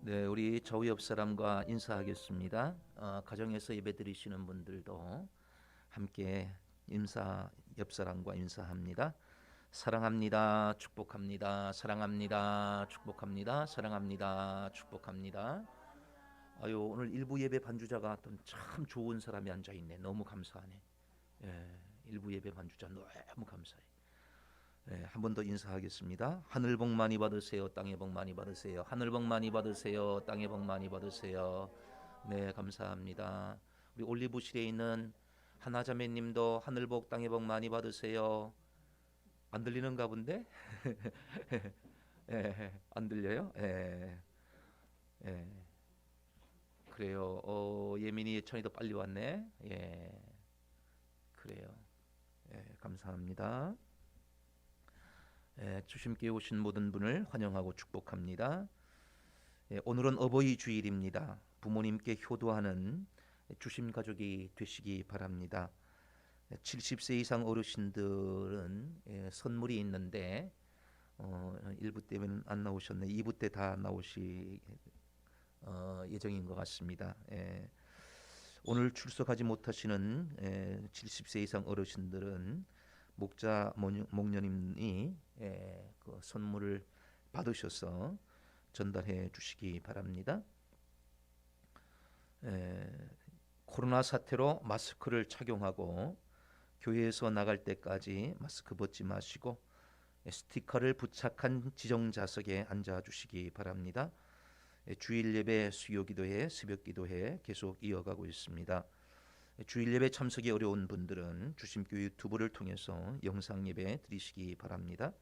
네, 우리 저우 옆 사람과 인사하겠습니다. 가정에서 예배드리시는 분들도 함께 옆 사람과 인사합니다. 사랑합니다. 축복합니다. 사랑합니다. 축복합니다. 사랑합니다. 축복합니다. 아유, 오늘 일부 예배 반주자가 참 좋은 사람이 앉아 있네. 너무 감사하네. 예, 일부 예배 반주자 너무 감사해. 네, 한 번 더 인사하겠습니다. 하늘 복 많이 받으세요. 땅에 복 많이 받으세요. 하늘 복 많이 받으세요. 땅에 복 많이 받으세요. 네, 감사합니다. 우리 올리브실에 있는 하나자매님도 하늘 복 땅에 복 많이 받으세요. 안 들리는가 본데? 안 들려요? 예. 그래요. 예민이 천이도 빨리 왔네. 그래요. 감사합니다. 주심께 오신 모든 분을 환영하고 축복합니다. 오늘은 어버이 주일입니다. 부모님께 효도하는 주심 가족이 되시기 바랍니다. 70세 이상 어르신들은 선물이 있는데 1부 때문에 안 나오셨네. 2부 때 다 나오시 예정인 것 같습니다. 오늘 출석하지 못하시는 70세 이상 어르신들은 목자 목녀님이 그 선물을 받으셔서 전달해 주시기 바랍니다. 코로나 사태로 마스크를 착용하고 교회에서 나갈 때까지 마스크 벗지 마시고 스티커를 부착한 지정 좌석에 앉아 주시기 바랍니다. 주일 예배, 수요 기도회, 새벽 기도회 계속 이어가고 있습니다. 주일 예배 참석이 어려운 분들은 주심교 유튜브를 통해서 영상 예배 드리시기 바랍니다.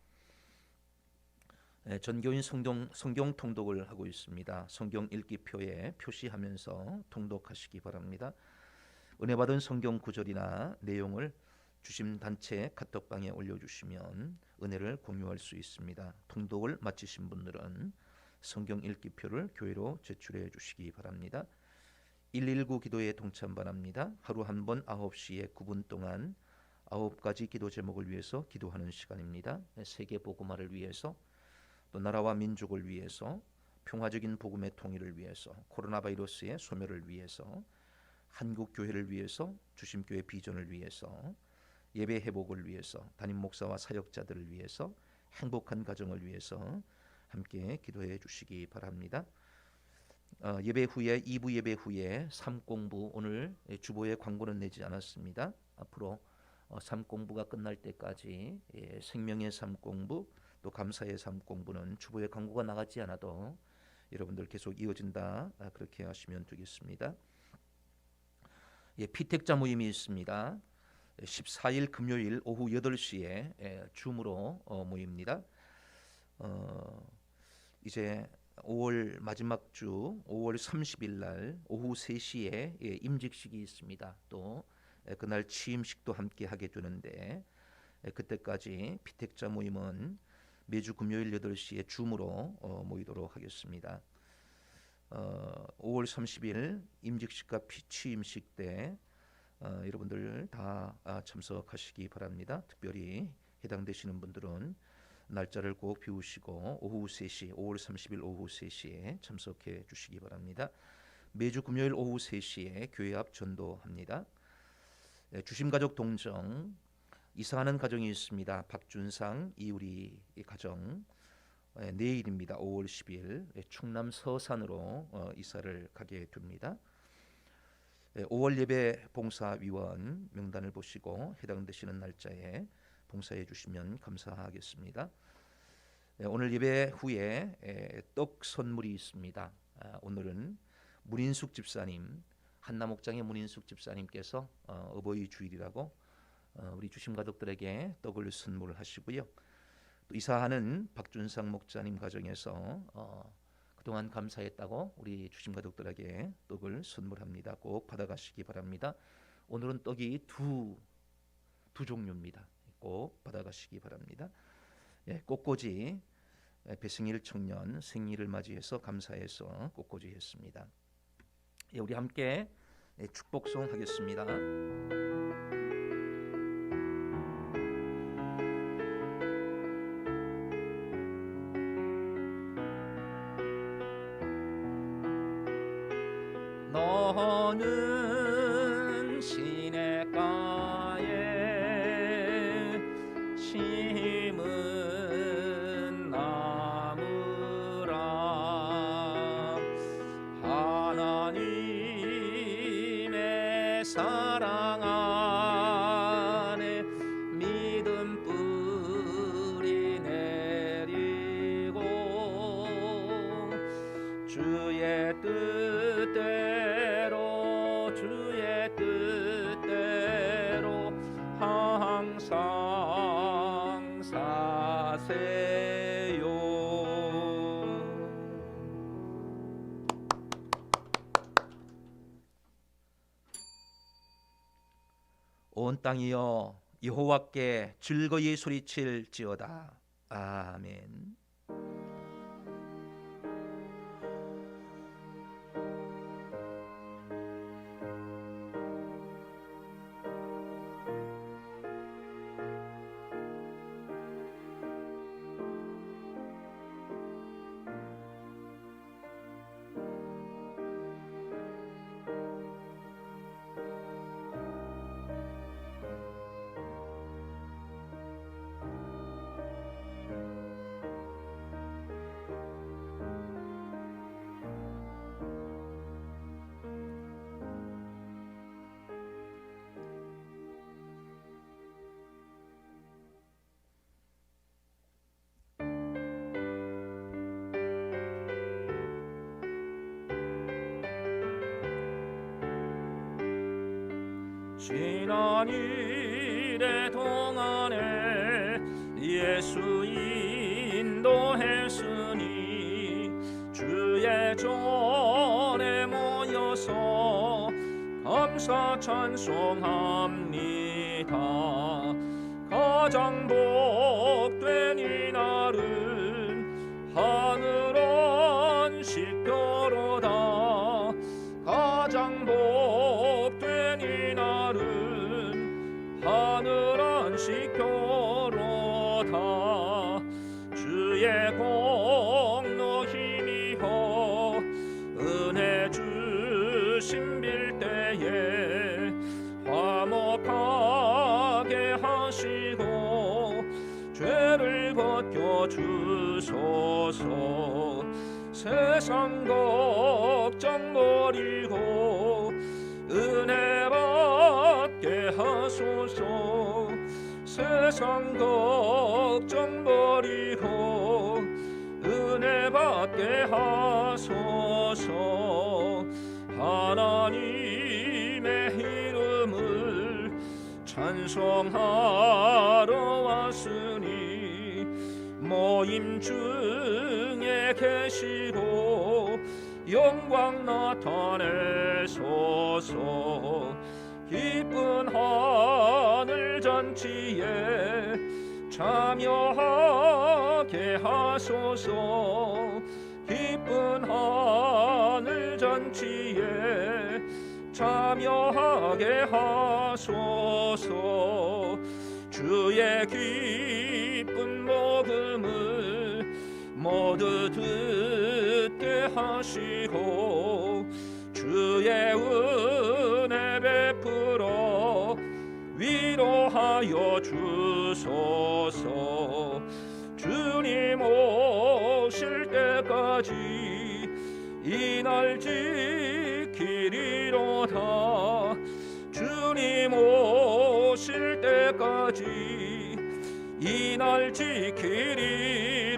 전교인 성경 통독을 하고 있습니다. 성경 읽기표에 표시하면서 통독하시기 바랍니다. 은혜 받은 성경 구절이나 내용을 주심 단체 카톡방에 올려주시면 은혜를 공유할 수 있습니다. 통독을 마치신 분들은 성경 읽기표를 교회로 제출해 주시기 바랍니다. 119 기도에 동참 바랍니다. 하루 한 번 9시에 9분 동안 9가지 기도 제목을 위해서 기도하는 시간입니다. 세계 복음화를 위해서, 또 나라와 민족을 위해서, 평화적인 복음의 통일을 위해서, 코로나 바이러스의 소멸을 위해서, 한국 교회를 위해서, 주심교회 비전을 위해서, 예배 회복을 위해서, 담임 목사와 사역자들을 위해서, 행복한 가정을 위해서 함께 기도해 주시기 바랍니다. 예배 후에 2부 예배 후에 삶공부, 오늘 주보에 광고는 내지 않았습니다. 앞으로 삶공부가 끝날 때까지 생명의 삶공부, 또 감사의 삶공부는 주보에 광고가 나가지 않아도 여러분들 계속 이어진다, 그렇게 하시면 되겠습니다. 피택자 모임이 있습니다. 14일 금요일 오후 8시에 줌으로 모입니다. 이제 5월 마지막 주 5월 30일 날 오후 3시에 임직식이 있습니다. 또 그날 취임식도 함께 하게 되는데 그때까지 피택자 모임은 매주 금요일 8시에 줌으로 모이도록 하겠습니다. 5월 30일 임직식과 취임식 때 여러분들 다 참석하시기 바랍니다. 특별히 해당되시는 분들은 날짜를 꼭 비우시고 오후 3시, 5월 30일 오후 3시에 참석해 주시기 바랍니다. 매주 금요일 오후 3시에 교회 앞 전도합니다. 주심가족 동정, 이사하는 가정이 있습니다. 박준상, 이우리 가정, 내일입니다. 5월 10일 충남 서산으로 이사를 가게 됩니다. 5월 예배 봉사위원 명단을 보시고 해당되시는 날짜에 봉사해 주시면 감사하겠습니다. 오늘 예배 후에 떡 선물이 있습니다. 오늘은 문인숙 집사님, 한남옥장의 문인숙 집사님께서 어버이 주일이라고 우리 주심 가족들에게 떡을 선물을 하시고요. 또 이사하는 박준상 목자님 가정에서 그동안 감사했다고 우리 주심 가족들에게 떡을 선물합니다. 꼭 받아가시기 바랍니다. 오늘은 떡이 두 종류입니다. 꼭 받아가시기 바랍니다. 꽃꽂이 배승일 청년 생일을 맞이해서 감사해서 꽃꽂이 했습니다. 우리 함께 축복송 하겠습니다. 너는 시냇가에 심은 나무라 하나님의 사랑 안에 믿음 뿌리 내리고 주의 뜻대로 항상 사세요. 온 땅이여 여호와께 즐거이 소리칠지어다. 아멘. 지난 일의 동안에 예수 인도했으니 주의 전에 모여서 감사 찬송합니다. 가장 복된 이날은 하늘 안식교로다. 가장 복된 이날은 하늘 안식교로다. 주의 공로 힘이여 은혜 주심 빌 때에 화목하게 하시고 죄를 벗겨 주소서. 세상 걱정 버리고 은혜 받게 하소서. 세상 걱정 버리고 은혜 받게 하소서. 하나님의 이름을 찬송하러 왔으니 모임 중에 계시고 영광 나타내소서. 기쁜 하늘 잔치에 참여하게 하소서. 기쁜 하늘 잔치에 참여하게 하소서. 주의 기쁜 복음을 모두 듣게 하시고 주의 은혜 베풀어 위로하여 주소서. 주님 오실 때까지 이 날 지키리로다. 주님 오실 때까지 이 날 지키리로다.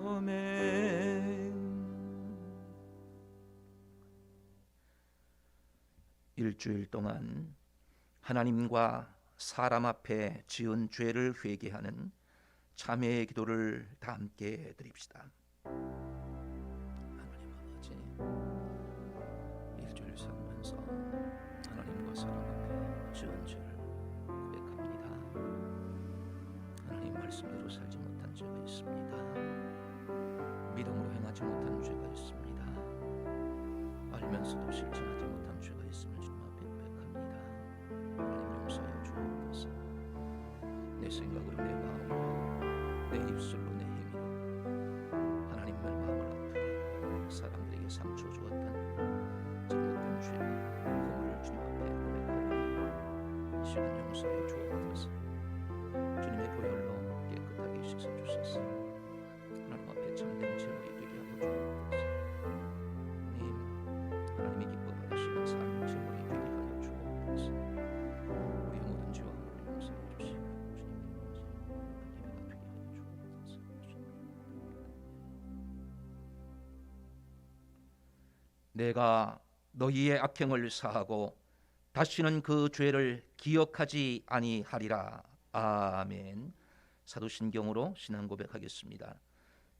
아멘. 일주일 동안 하나님과 사람 앞에 지은 죄를 회개하는 참회의 기도를 다 함께 드립시다. 하나님 아버지, 일주일 살면서 하나님과 사람 앞에 지은 죄를 고백합니다. 하나님 말씀대로 살지 못한 죄가 있습니다. 믿음으로 행하지 못한 죄가 있습니다. 알면서도 실천하지 못한 죄가 있음을 주님 앞에 고백합니다. 하나님 용서하여 주옵소서. 내 생각으로, 내 마음으로, 내 입술로, 내 행위로 하나님 말 마음을 아프게 하고 사람들에게 상처 주었던 잘못된 죄, 허물을 주님 앞에 고백하오니 이 시간 용서하여 주옵소서. 주님의 보혈로 깨끗하게 씻어주소서. 하나님 앞에 참된 제물이 되게 하고 주옵소서. 하나님이 기뻐 받으시는 삶 제물이 되게 하여 주옵소서. 우리의 모든 죄와 허물을 용서해 주시고 주님의 예배가 되게 하여 주옵소서. 내가 너희의 악행을 사하고 다시는 그 죄를 기억하지 아니하리라. 아멘. 사도신경으로 신앙 고백하겠습니다.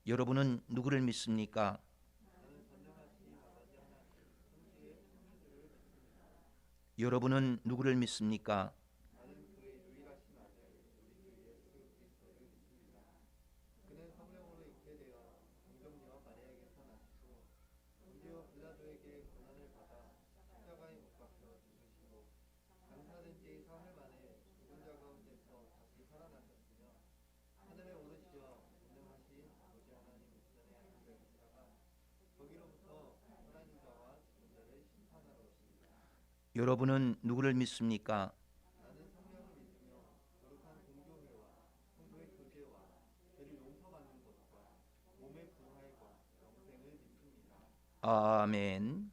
여러분은 누구를 믿습니까? 여러분은 누구를 믿습니까? 나는 그의 유일하신 아들 우리 주 예수 그리스도를 믿습니다. 그는 성령으로 잉태되어 동정녀 마리아에게 태어났고 본디오 빌라도에게 고난을 받아 십자가에 못 박혀 죽으시고 장사된 지 사흘 만에 죽은 자 가운데서 다시 살아나셨으며 하늘에 오르시어 전능하신 아버지 하나님 우편에 앉아 계시다가 거기로부터 살아있는 자와 죽은 자를 심판하러 오십니다. 여러분은 누구를 믿습니까? 나는 성령을 믿으며 거룩한 공교회와 성도의 교제와 죄를 용서받는 것과 몸의 부활과 영생을 믿습니다. 아멘.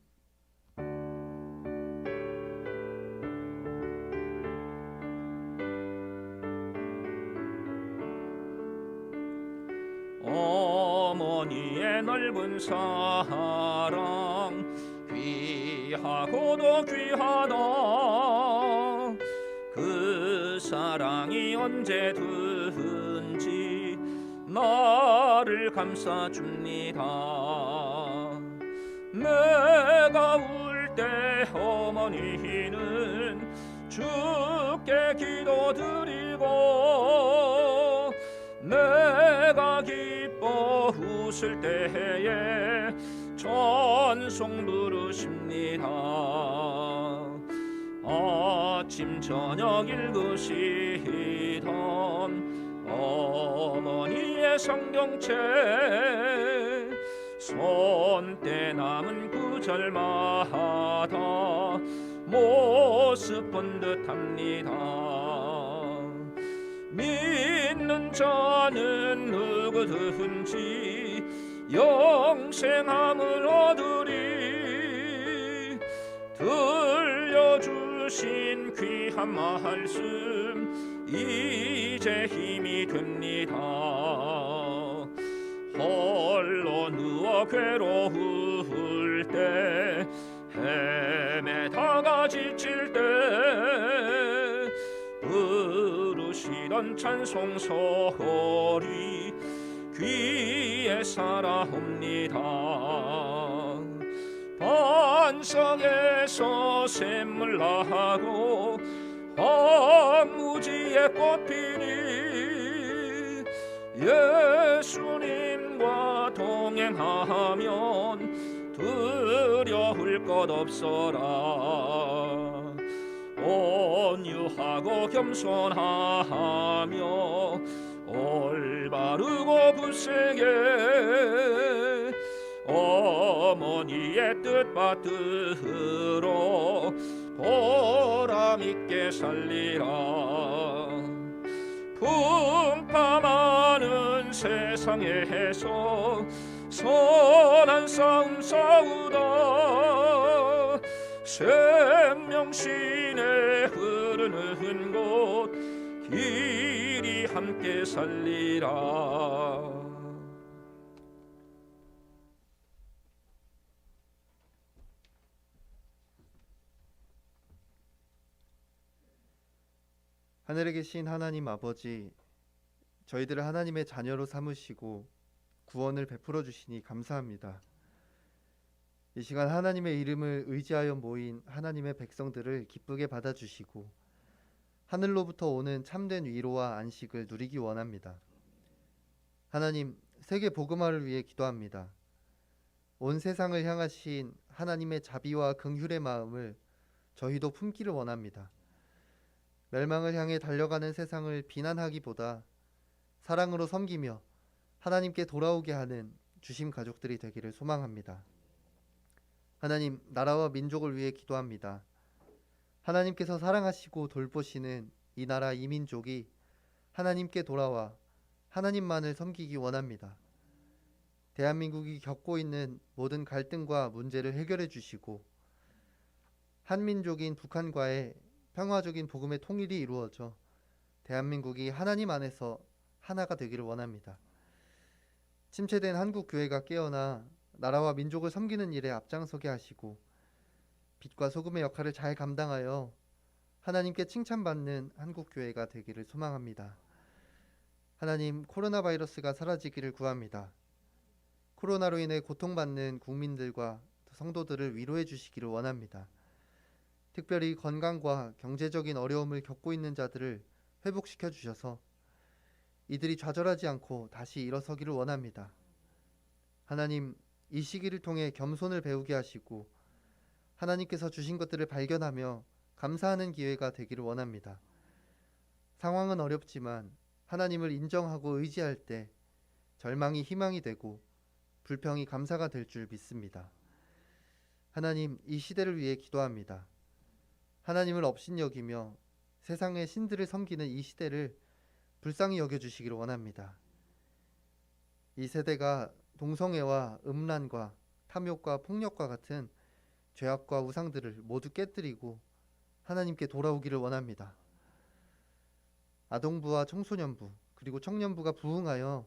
어머니의 넓은 사랑 귀하고도 귀하다. 그 사랑이 언제든지 나를 감싸줍니다. 내가 울 때 어머니는 주께 기도드리고 내가 기뻐 웃을 때에 찬송 부르십니다. 아침 저녁 읽으시던 어머니의 성경책 손때 남은 구절마다 모습 본 듯합니다. 믿는 자는 누구든지 영생함을 얻으리. 들려주신 귀한 말씀 이제 힘이 됩니다. 홀로 누워 괴로울 때 헤매다가 지칠 때 부르시던 찬송 소리 귀에 살아옵니다. 반성에서 샘물 나고 황무지에 꽃 피니 예수님과 동행하면 두려울 것 없어라. 온유하고 겸손하며 올바르고 굳세게 어머니의 뜻 받들어 보람있게 살리라. 풍파많은 세상에서 선한 싸움 싸우다 생명신에 흐르는 곳 길이 함께 살리라. 하늘에 계신 하나님 아버지, 저희들을 하나님의 자녀로 삼으시고 구원을 베풀어 주시니 감사합니다. 이 시간 하나님의 이름을 의지하여 모인 하나님의 백성들을 기쁘게 받아주시고 하늘로부터 오는 참된 위로와 안식을 누리기 원합니다. 하나님, 세계 복음화를 위해 기도합니다. 온 세상을 향하신 하나님의 자비와 긍휼의 마음을 저희도 품기를 원합니다. 멸망을 향해 달려가는 세상을 비난하기보다 사랑으로 섬기며 하나님께 돌아오게 하는 주심 가족들이 되기를 소망합니다. 하나님, 나라와 민족을 위해 기도합니다. 하나님께서 사랑하시고 돌보시는 이 나라 이 민족이 하나님께 돌아와 하나님만을 섬기기 원합니다. 대한민국이 겪고 있는 모든 갈등과 문제를 해결해 주시고 한민족인 북한과의 평화적인 복음의 통일이 이루어져 대한민국이 하나님 안에서 하나가 되기를 원합니다. 침체된 한국 교회가 깨어나 나라와 민족을 섬기는 일에 앞장서게 하시고 빛과 소금의 역할을 잘 감당하여 하나님께 칭찬받는 한국 교회가 되기를 소망합니다. 하나님, 코로나 바이러스가 사라지기를 구합니다. 코로나로 인해 고통받는 국민들과 성도들을 위로해 주시기를 원합니다. 특별히 건강과 경제적인 어려움을 겪고 있는 자들을 회복시켜 주셔서 이들이 좌절하지 않고 다시 일어서기를 원합니다. 하나님, 이 시기를 통해 겸손을 배우게 하시고 하나님께서 주신 것들을 발견하며 감사하는 기회가 되기를 원합니다. 상황은 어렵지만 하나님을 인정하고 의지할 때 절망이 희망이 되고 불평이 감사가 될 줄 믿습니다. 하나님, 이 시대를 위해 기도합니다. 하나님을 업신여기며 세상의 신들을 섬기는 이 시대를 불쌍히 여겨주시기를 원합니다. 이 세대가 동성애와 음란과 탐욕과 폭력과 같은 죄악과 우상들을 모두 깨뜨리고 하나님께 돌아오기를 원합니다. 아동부와 청소년부 그리고 청년부가 부흥하여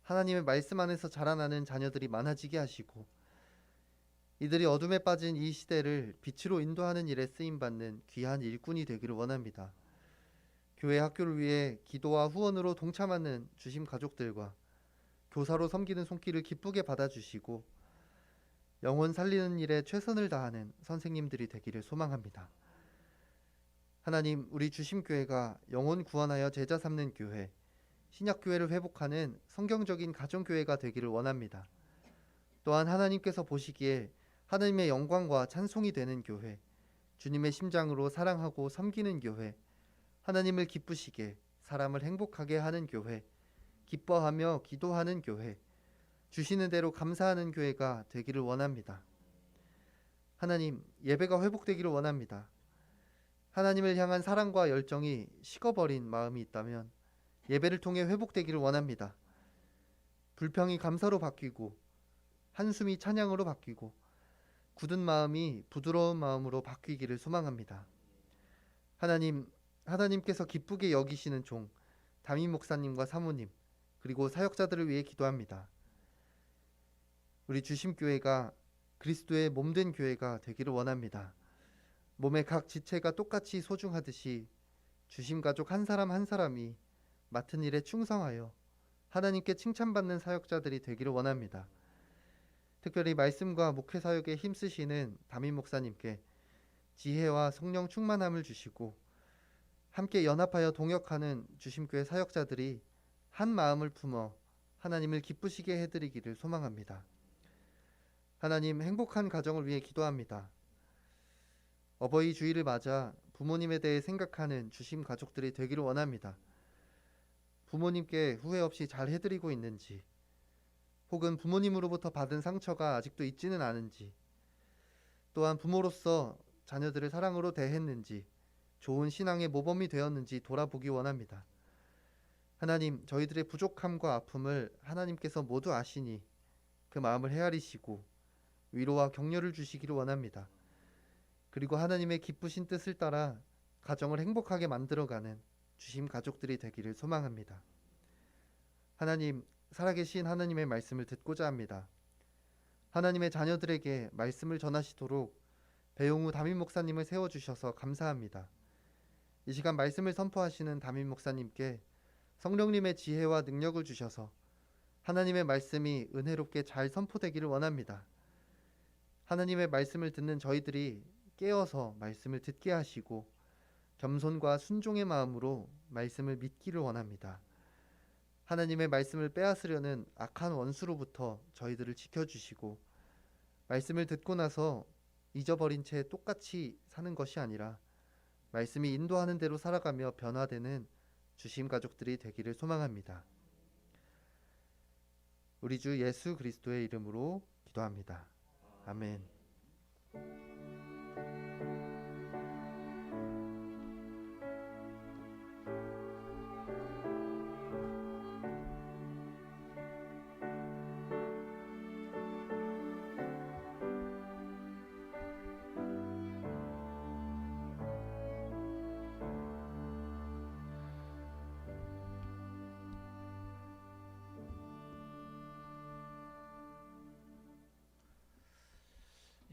하나님의 말씀 안에서 자라나는 자녀들이 많아지게 하시고 이들이 어둠에 빠진 이 시대를 빛으로 인도하는 일에 쓰임받는 귀한 일꾼이 되기를 원합니다. 교회 학교를 위해 기도와 후원으로 동참하는 주심 가족들과 교사로 섬기는 손길을 기쁘게 받아주시고 영혼 살리는 일에 최선을 다하는 선생님들이 되기를 소망합니다. 하나님, 우리 주심교회가 영혼 구원하여 제자 삼는 교회, 신약교회를 회복하는 성경적인 가정교회가 되기를 원합니다. 또한 하나님께서 보시기에 하나님의 영광과 찬송이 되는 교회, 주님의 심장으로 사랑하고 섬기는 교회, 하나님을 기쁘시게 사람을 행복하게 하는 교회, 기뻐하며 기도하는 교회, 주시는 대로 감사하는 교회가 되기를 원합니다. 하나님, 예배가 회복되기를 원합니다. 하나님을 향한 사랑과 열정이 식어버린 마음이 있다면 예배를 통해 회복되기를 원합니다. 불평이 감사로 바뀌고 한숨이 찬양으로 바뀌고 굳은 마음이 부드러운 마음으로 바뀌기를 소망합니다. 하나님, 하나님께서 기쁘게 여기시는 종 담임 목사님과 사모님 그리고 사역자들을 위해 기도합니다. 우리 주심교회가 그리스도의 몸된 교회가 되기를 원합니다. 몸의 각 지체가 똑같이 소중하듯이 주심가족 한 사람 한 사람이 맡은 일에 충성하여 하나님께 칭찬받는 사역자들이 되기를 원합니다. 특별히 말씀과 목회 사역에 힘쓰시는 담임 목사님께 지혜와 성령 충만함을 주시고 함께 연합하여 동역하는 주심교회 사역자들이 한 마음을 품어 하나님을 기쁘시게 해드리기를 소망합니다. 하나님, 행복한 가정을 위해 기도합니다. 어버이 주일을 맞아 부모님에 대해 생각하는 주심 가족들이 되기를 원합니다. 부모님께 후회 없이 잘 해드리고 있는지, 혹은 부모님으로부터 받은 상처가 아직도 있지는 않은지, 또한 부모로서 자녀들을 사랑으로 대했는지, 좋은 신앙의 모범이 되었는지 돌아보기 원합니다. 하나님, 저희들의 부족함과 아픔을 하나님께서 모두 아시니 그 마음을 헤아리시고 위로와 격려를 주시기를 원합니다. 그리고 하나님의 기쁘신 뜻을 따라 가정을 행복하게 만들어가는 주심 가족들이 되기를 소망합니다. 하나님, 살아계신 하나님의 말씀을 듣고자 합니다. 하나님의 자녀들에게 말씀을 전하시도록 배용우 담임 목사님을 세워주셔서 감사합니다. 이 시간 말씀을 선포하시는 담임 목사님께 성령님의 지혜와 능력을 주셔서 하나님의 말씀이 은혜롭게 잘 선포되기를 원합니다. 하나님의 말씀을 듣는 저희들이 깨어서 말씀을 듣게 하시고 겸손과 순종의 마음으로 말씀을 믿기를 원합니다. 하나님의 말씀을 빼앗으려는 악한 원수로부터 저희들을 지켜주시고 말씀을 듣고 나서 잊어버린 채 똑같이 사는 것이 아니라 말씀이 인도하는 대로 살아가며 변화되는 주심 가족들이 되기를 소망합니다. 우리 주 예수 그리스도의 이름으로 기도합니다. 아멘.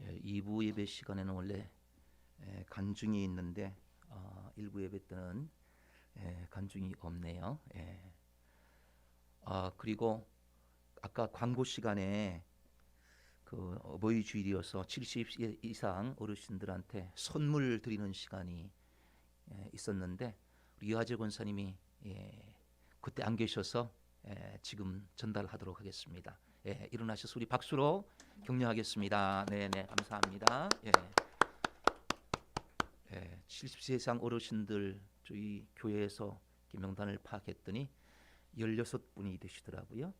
예, 2부 예배 시간에는 원래 간증이 있는데 1부 예배 때는 간증이 없네요. 그리고 아까 광고 시간에 그 어버이 주일이어서 70세 이상 어르신들한테 선물 드리는 시간이 있었는데 우리 이화재 권사님이 그때 안 계셔서 지금 전달하도록 하겠습니다. 일어나셔서 우리 박수로 격려하겠습니다. 네네, 감사합니다. 70세 이상 어르신들 저희 교회에서 명단을 파악했더니 16분이 되시더라고요.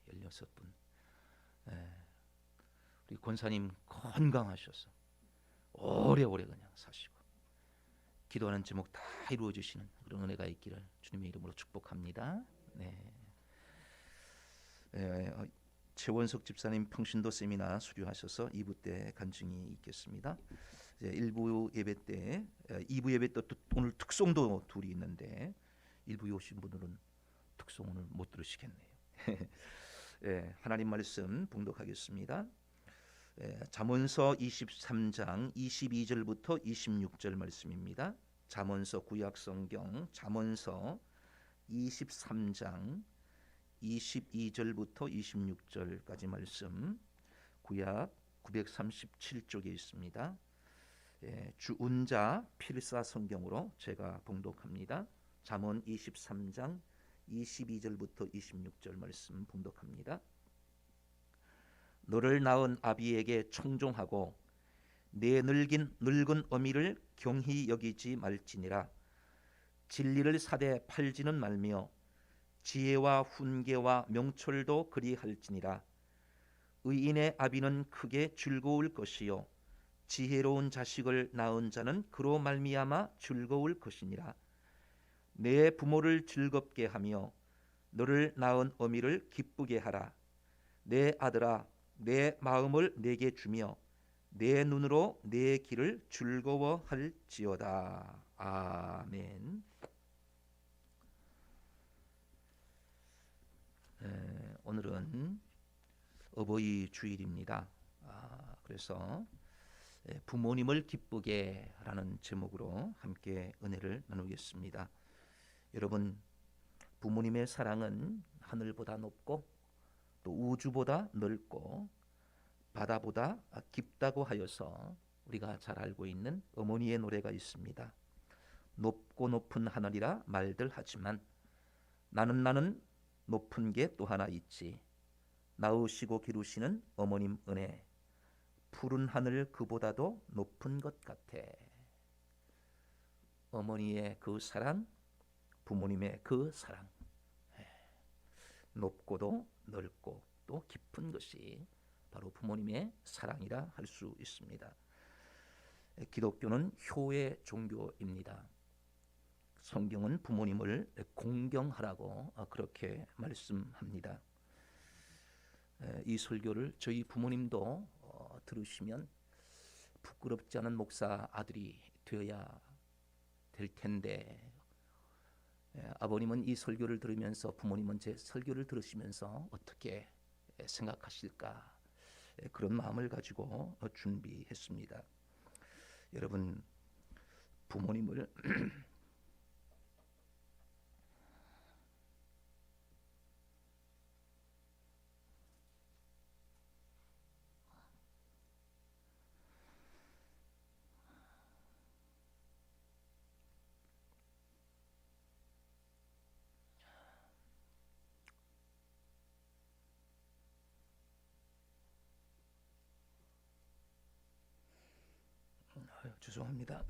16분. 우리 권사님 건강하셔서 오래오래 그냥 사시고 기도하는 제목 다 이루어 주시는 그런 은혜가 있기를 주님의 이름으로 축복합니다. 최원석 집사님 평신도 세미나 수료하셔서 2부 때 간증이 있겠습니다. 1부 예배 때 2부 예배 때 오늘 특송도 둘이 있는데 1부에 오신 분들은 특송 오늘 못 들으시겠네요. 하나님 말씀 봉독하겠습니다. 잠언서 23장 22절부터 26절 말씀입니다. 잠언서 구약성경 잠언서 23장 22절부터 26절까지 말씀 구약 937쪽에 있습니다. 주운자 필사 성경으로 제가 봉독합니다. 잠언 23장 22절부터 26절 말씀 봉독합니다. 너를 낳은 아비에게 청종하고 내 늙은 어미를 경히 여기지 말지니라. 진리를 사대 팔지는 말며 지혜와 훈계와 명철도 그리할지니라. 의인의 아비는 크게 즐거울 것이요 지혜로운 자식을 낳은 자는 그로 말미암아 즐거울 것이니라. 내 부모를 즐겁게 하며 너를 낳은 어미를 기쁘게 하라. 내 아들아 내 마음을 내게 주며 내 눈으로 내 길을 즐거워할지어다. 아멘. 오늘은 어버이 주일입니다. 그래서 부모님을 기쁘게 하라는 제목으로 함께 은혜를 나누겠습니다. 여러분, 부모님의 사랑은 하늘보다 높고 또 우주보다 넓고 바다보다 깊다고 하여서 우리가 잘 알고 있는 어머니의 노래가 있습니다. 높고 높은 하늘이라 말들 하지만 나는 높은 게 또 하나 있지. 낳으시고 기르시는 어머님 은혜. 푸른 하늘 그보다도 높은 것 같아. 어머니의 그 사랑, 부모님의 그 사랑, 높고도 넓고 또 깊은 것이 바로 부모님의 사랑이라 할 수 있습니다. 기독교는 효의 종교입니다. 성경은 부모님을 공경하라고 그렇게 말씀합니다. 이 설교를 저희 부모님도 들으시면 부끄럽지 않은 목사 아들이 되어야 될 텐데, 아버님은 이 설교를 들으면서, 부모님은 제 설교를 들으시면서 어떻게 생각하실까, 그런 마음을 가지고 준비했습니다. 여러분, 부모님을 죄송합니다.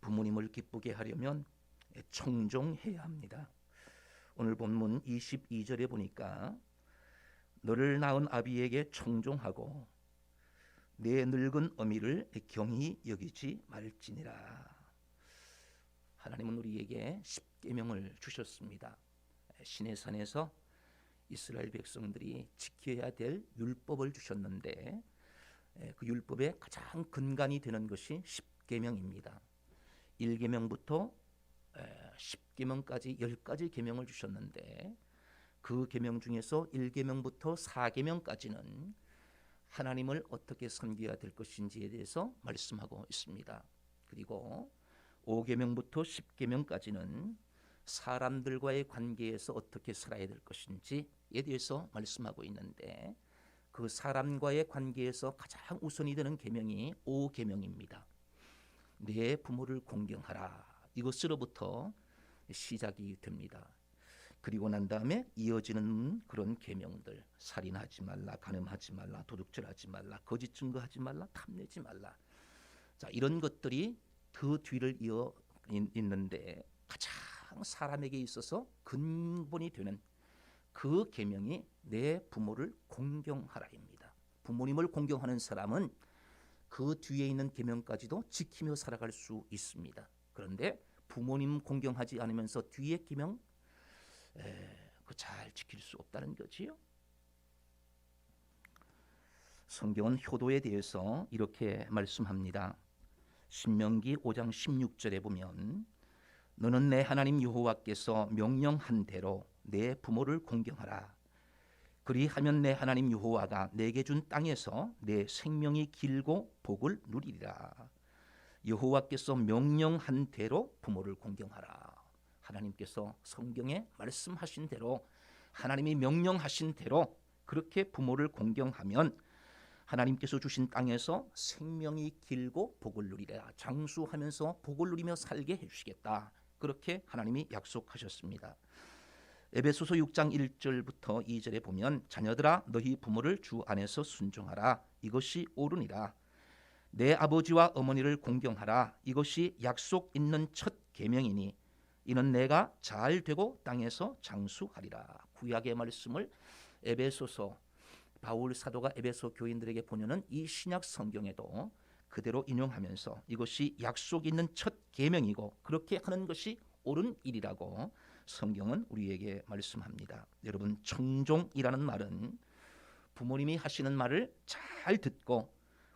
부모님을 기쁘게 하려면 청종해야 합니다. 오늘 본문 22절에 보니까 너를 낳은 아비에게 청종하고 내 늙은 어미를 경히 여기지 말지니라. 하나님은 우리에게 십계명을 주셨습니다. 시내산에서 이스라엘 백성들이 지켜야 될 율법을 주셨는데, 그 율법의 가장 근간이 되는 것이 십계명입니다. 1계명부터 10계명까지 10가지 계명을 주셨는데, 그 계명 중에서 1계명부터 4계명까지는 하나님을 어떻게 섬겨야 될 것인지에 대해서 말씀하고 있습니다. 그리고 5계명부터 10계명까지는 사람들과의 관계에서 어떻게 살아야 될 것인지 대해서 말씀하고 있는데 그 사람과의 관계에서 가장 우선이 되는 계명이 5계명입니다. 내 부모를 공경하라. 이것으로부터 시작이 됩니다. 그리고 난 다음에 이어지는 그런 계명들, 살인하지 말라, 간음하지 말라, 도둑질하지 말라, 거짓 증거하지 말라, 탐내지 말라. 자, 이런 것들이 그 뒤를 이어 있는데 가장 사람에게 있어서 근본이 되는 그 계명이 내 부모를 공경하라입니다. 부모님을 공경하는 사람은 그 뒤에 있는 계명까지도 지키며 살아갈 수 있습니다. 그런데 부모님 공경하지 않으면서 뒤에 계명 잘 지킬 수 없다는 거지요. 성경은 효도에 대해서 이렇게 말씀합니다. 신명기 5장 16절에 보면 너는 내 하나님 여호와께서 명령한 대로 내 부모를 공경하라. 그리하면 내 하나님 여호와가 내게 준 땅에서 내 생명이 길고 복을 누리리라. 여호와께서 명령한 대로 부모를 공경하라. 하나님께서 성경에 말씀하신 대로 하나님이 명령하신 대로 그렇게 부모를 공경하면 하나님께서 주신 땅에서 생명이 길고 복을 누리라. 장수하면서 복을 누리며 살게 해주시겠다. 그렇게 하나님이 약속하셨습니다. 에베소서 6장 1절부터 2절에 보면 자녀들아 너희 부모를 주 안에서 순종하라. 이것이 옳으니라. 내 아버지와 어머니를 공경하라. 이것이 약속 있는 첫 계명이니 이는 내가 잘 되고 땅에서 장수하리라. 구약의 말씀을 에베소서 바울 사도가 에베소 교인들에게 보내는 이 신약 성경에도 그대로 인용하면서 이것이 약속 있는 첫 계명이고 그렇게 하는 것이 옳은 일이라고 성경은 우리에게 말씀합니다. 여러분, 청종이라는 말은 부모님이 하시는 말을 잘 듣고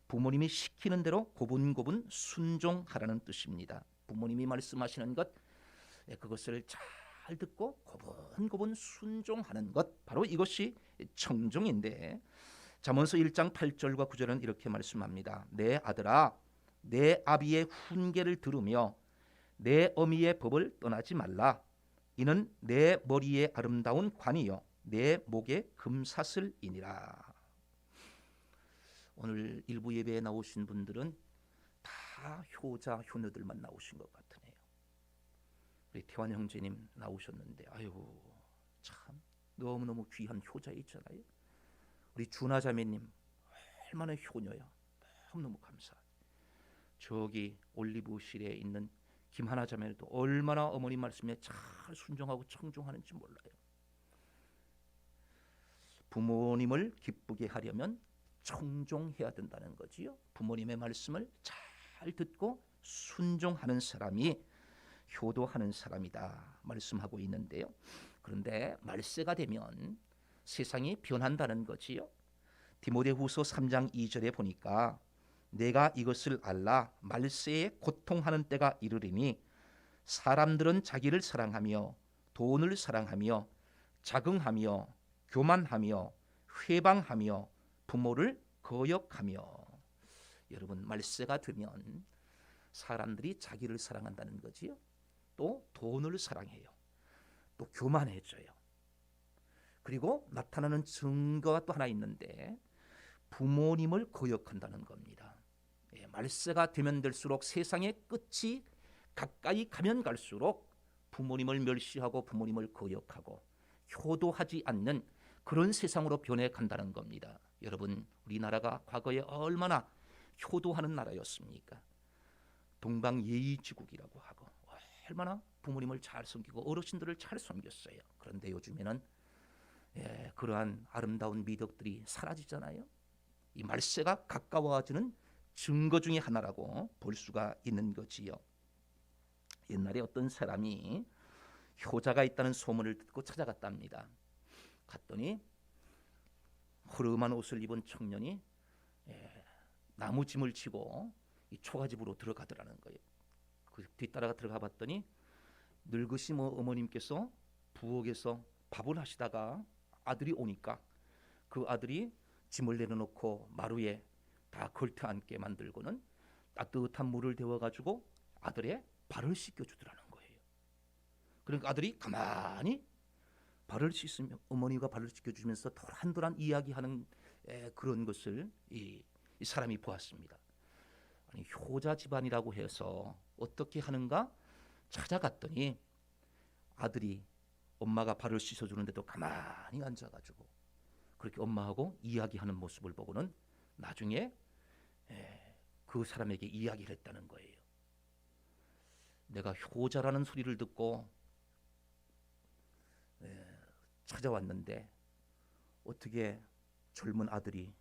부모님이 시키는 대로 고분고분 순종하라는 뜻입니다. 부모님이 말씀하시는 것 그것을 잘 듣고 고분고분 순종하는 것, 바로 이것이 청종인데 잠언서 1장 8절과 9절은 이렇게 말씀합니다. 내 아들아 내 아비의 훈계를 들으며 내 어미의 법을 떠나지 말라. 이는 내 머리에 아름다운 관이요 내 목에 금사슬이니라. 오늘 일부 예배에 나오신 분들은 다 효자 효녀들만 나오신 것 같으네요. 우리 태환 형제님 나오셨는데 아유 참 너무너무 귀한 효자 있잖아요. 우리 준하 자매님 얼마나 효녀야. 너무너무 감사해요. 저기 올리브실에 있는 김하나 자매도 얼마나 어머님 말씀에 잘 순종하고 청종하는지 몰라요. 부모님을 기쁘게 하려면 청종해야 된다는 거지요. 부모님의 말씀을 잘 듣고 순종하는 사람이 효도하는 사람이다 말씀하고 있는데요. 그런데 말세가 되면 세상이 변한다는 거지요. 디모데후서 3장 2절에 보니까 내가 이것을 알라 말세에 고통하는 때가 이르리니 사람들은 자기를 사랑하며 돈을 사랑하며 자긍하며 교만하며 회방하며 부모를 거역하며. 여러분, 말세가 되면 사람들이 자기를 사랑한다는 거지요. 또 돈을 사랑해요. 또 교만해져요. 그리고 나타나는 증거가 또 하나 있는데 부모님을 거역한다는 겁니다. 말세가 되면 될수록 세상의 끝이 가까이 가면 갈수록 부모님을 멸시하고 부모님을 거역하고 효도하지 않는 그런 세상으로 변해간다는 겁니다. 여러분, 우리나라가 과거에 얼마나 효도하는 나라였습니까? 동방예의지국이라고 하고 얼마나 부모님을 잘 섬기고 어르신들을 잘 섬겼어요. 그런데 요즘에는 그러한 아름다운 미덕들이 사라지잖아요. 이 말세가 가까워지는 증거 중에 하나라고 볼 수가 있는 거지요. 옛날에 어떤 사람이 효자가 있다는 소문을 듣고 찾아갔답니다. 갔더니 허름한 옷을 입은 청년이 나무짐을 지고 이 초가집으로 들어가더라는 거예요. 그 뒤따라가 들어가 봤더니 늙으신 어머님께서 부엌에서 밥을 하시다가 아들이 오니까 그 아들이 짐을 내려놓고 마루에 다 걸터 앉게 만들고는 따뜻한 물을 데워가지고 아들의 발을 씻겨주더라는 거예요. 그러니까 아들이 가만히 발을 씻으며 어머니가 발을 씻겨주면서 도란도란 이야기하는 그런 것을 이 사람이 보았습니다. 아니, 효자 집안이라고 해서 어떻게 하는가 찾아갔더니 아들이 엄마가 발을 씻어주는데도 가만히 앉아가지고 그렇게 엄마하고 이야기하는 모습을 보고는 나중에 그 사람에게 이야기를 했다는 거예요. 내가 효자라는 소리를 듣고 찾아왔는데 어떻게 젊은 아들이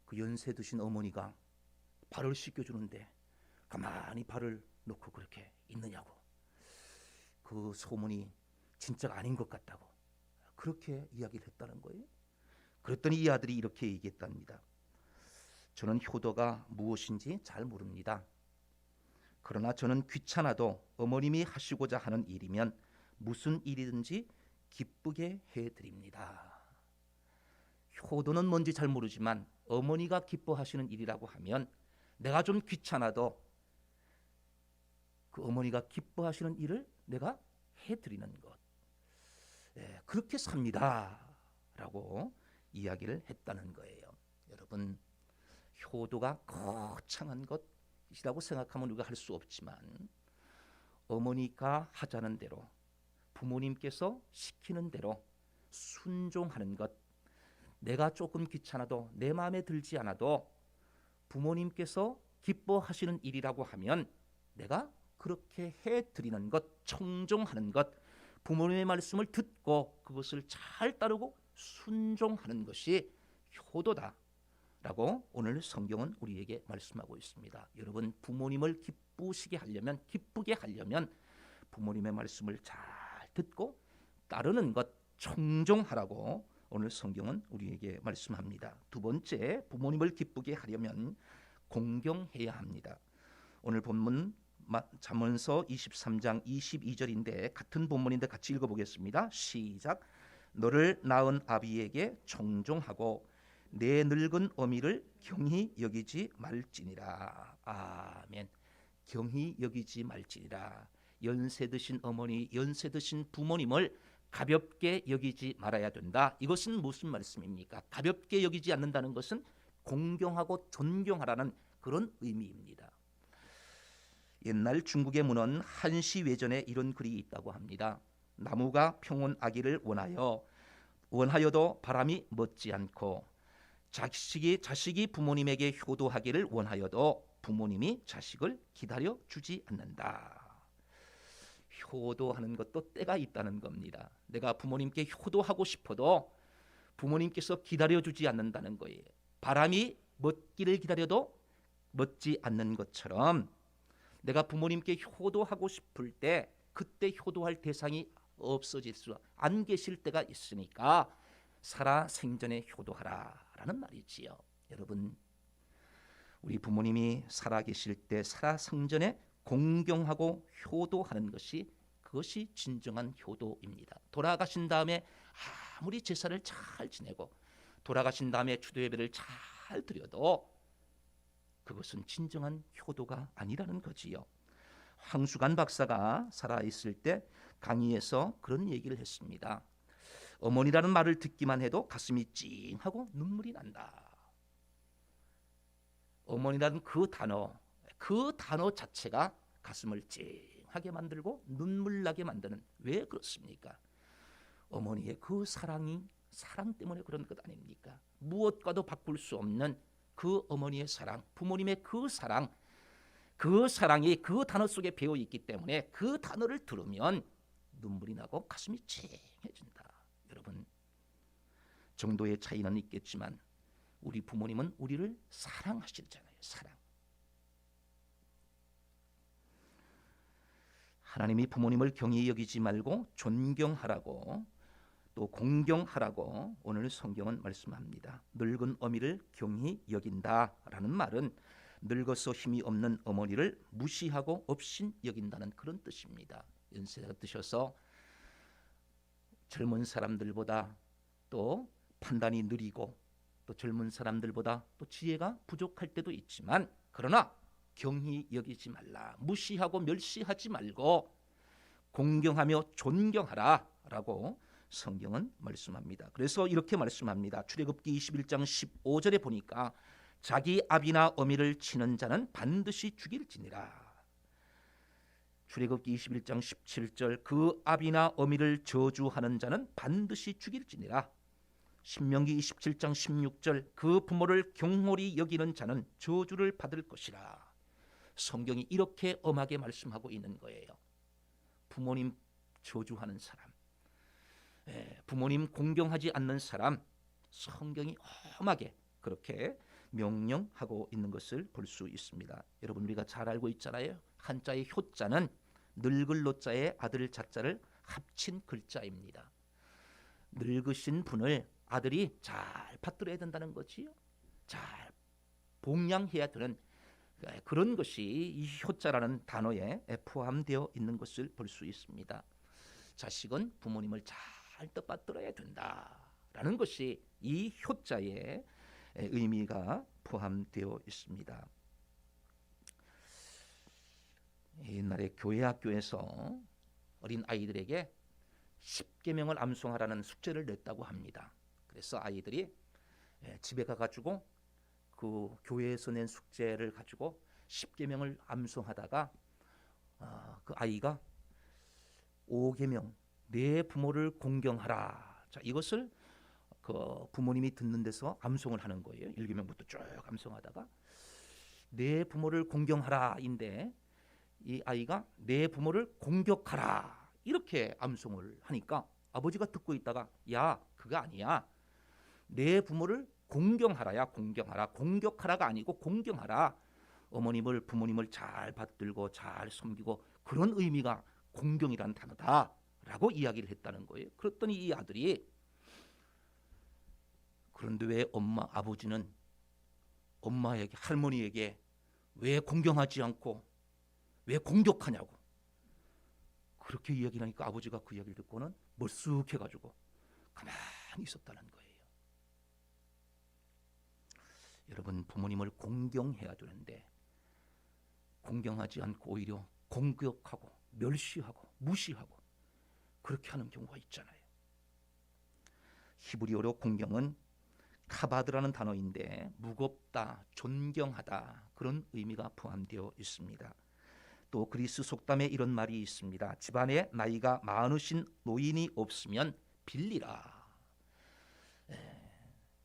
그 연세 드신 어머니가 발을 씻겨주는데 가만히 발을 놓고 그렇게 있느냐고. 그 소문이 진짜가 아닌 것 같다고 그렇게 이야기를 했다는 거예요. 그랬더니 이 아들이 이렇게 얘기했답니다. 저는 효도가 무엇인지 잘 모릅니다. 그러나 저는 귀찮아도 어머님이 하시고자 하는 일이면 무슨 일이든지 기쁘게 해드립니다. 효도는 뭔지 잘 모르지만 어머니가 기뻐하시는 일이라고 하면 내가 좀 귀찮아도 그 어머니가 기뻐하시는 일을 내가 해드리는 것, 그렇게 삽니다 라고 이야기를 했다는 거예요. 여러분, 효도가 거창한 것이라고 생각하면 우리가 할 수 없지만 어머니가 하자는 대로 부모님께서 시키는 대로 순종하는 것, 내가 조금 귀찮아도 내 마음에 들지 않아도 부모님께서 기뻐하시는 일이라고 하면 내가 그렇게 해드리는 것, 청종하는 것, 부모님의 말씀을 듣고 그것을 잘 따르고 순종하는 것이 효도다라고 오늘 성경은 우리에게 말씀하고 있습니다. 여러분, 부모님을 기쁘게 하려면 부모님의 말씀을 잘 듣고 따르는 것, 청종하라고 오늘 성경은 우리에게 말씀합니다. 두 번째, 부모님을 기쁘게 하려면 공경해야 합니다. 오늘 본문 잠언서 23장 22절인데 같은 본문인데 같이 읽어보겠습니다. 시작. 너를 낳은 아비에게 청종하고 내 늙은 어미를 경히 여기지 말지니라. 아멘. 경히 여기지 말지니라. 연세 드신 어머니, 연세 드신 부모님을 가볍게 여기지 말아야 된다. 이것은 무슨 말씀입니까? 가볍게 여기지 않는다는 것은 공경하고 존경하라는 그런 의미입니다. 옛날 중국의 문헌 한시외전에 이런 글이 있다고 합니다. 나무가 평온하기를 원하여도 바람이 멎지 않고 자식이 부모님에게 효도하기를 원하여도 부모님이 자식을 기다려 주지 않는다. 효도하는 것도 때가 있다는 겁니다. 내가 부모님께 효도하고 싶어도 부모님께서 기다려주지 않는다는 거예요. 바람이 멎기를 기다려도 멎지 않는 것처럼 내가 부모님께 효도하고 싶을 때 그때 효도할 대상이 없어질 수 안 계실 때가 있으니까 살아 생전에 효도하라라는 말이지요. 여러분, 우리 부모님이 살아 계실 때 살아 생전에 공경하고 효도하는 것이 그것이 진정한 효도입니다. 돌아가신 다음에 아무리 제사를 잘 지내고 돌아가신 다음에 추도 예배를 잘 드려도 그것은 진정한 효도가 아니라는 거지요. 황수관 박사가 살아있을 때 강의에서 그런 얘기를 했습니다. 어머니라는 말을 듣기만 해도 가슴이 찡하고 눈물이 난다. 어머니라는 그 단어 자체가 가슴을 찡하게 만들고 눈물 나게 만드는, 왜 그렇습니까? 어머니의 그 사랑 때문에 그런 것 아닙니까? 무엇과도 바꿀 수 없는 그 어머니의 사랑, 부모님의 그 사랑이 그 단어 속에 배어 있기 때문에 그 단어를 들으면 눈물이 나고 가슴이 찡해진다. 여러분, 정도의 차이는 있겠지만 우리 부모님은 우리를 사랑하시잖아요. 사랑. 하나님이 부모님을 경히 여기지 말고 존경하라고 또 공경하라고 오늘 성경은 말씀합니다. 늙은 어미를 경히 여긴다라는 말은 늙어서 힘이 없는 어머니를 무시하고 업신 여긴다는 그런 뜻입니다. 연세가 드셔서 젊은 사람들보다 또 판단이 느리고 또 젊은 사람들보다 또 지혜가 부족할 때도 있지만 그러나 경히 여기지 말라. 무시하고 멸시하지 말고 공경하며 존경하라라고 성경은 말씀합니다. 그래서 이렇게 말씀합니다. 출애굽기 21장 15절에 보니까 자기 아비나 어미를 치는 자는 반드시 죽일지니라. 출애굽기 21장 17절 그 아비나 어미를 저주하는 자는 반드시 죽일지니라. 신명기 27장 16절 그 부모를 경홀히 여기는 자는 저주를 받을 것이라. 성경이 이렇게 엄하게 말씀하고 있는 거예요. 부모님 저주하는 사람, 부모님 공경하지 않는 사람, 성경이 험하게 그렇게 명령하고 있는 것을 볼 수 있습니다. 여러분 우리가 잘 알고 있잖아요. 한자의 효자는 늙을 노자의 아들 자자를 합친 글자입니다. 늙으신 분을 아들이 잘 받들어야 된다는 거지요. 잘 봉양해야 되는 그런 것이 이 효자라는 단어에 포함되어 있는 것을 볼 수 있습니다. 자식은 부모님을 잘 떠받들어야 된다라는 것이 이 효자의 의미가 포함되어 있습니다. 옛날에 교회 학교에서 어린 아이들에게 10계명을 암송하라는 숙제를 냈다고 합니다. 그래서 아이들이 집에 가가지고 그 교회에서 낸 숙제를 가지고 10계명을 암송하다가 그 아이가 5계명 내 부모를 공경하라. 자, 이것을 그 부모님이 듣는 데서 암송을 하는 거예요. 1계명부터 쭉 암송하다가 내 부모를 공경하라인데 이 아이가 내 부모를 공격하라 이렇게 암송을 하니까 아버지가 듣고 있다가 야 그거 아니야. 내 부모를 공경하라야. 공경하라. 공격하라가 아니고 공경하라. 어머님을 부모님을 잘 받들고 잘 섬기고 그런 의미가 공경이란 단어다라고 이야기를 했다는 거예요. 그랬더니 이 아들이 그런데 왜 아버지는 엄마에게 할머니에게 왜 공경하지 않고 왜 공격하냐고 그렇게 이야기를 하니까 아버지가 그 이야기를 듣고는 머쓱해가지고 가만히 있었다는 거예요. 여러분 부모님을 공경해야 되는데 공경하지 않고 오히려 공격하고 멸시하고 무시하고 그렇게 하는 경우가 있잖아요. 히브리어로 공경은 카바드라는 단어인데 무겁다, 존경하다 그런 의미가 포함되어 있습니다. 또 그리스 속담에 이런 말이 있습니다. 집안에 나이가 많으신 노인이 없으면 빌리라.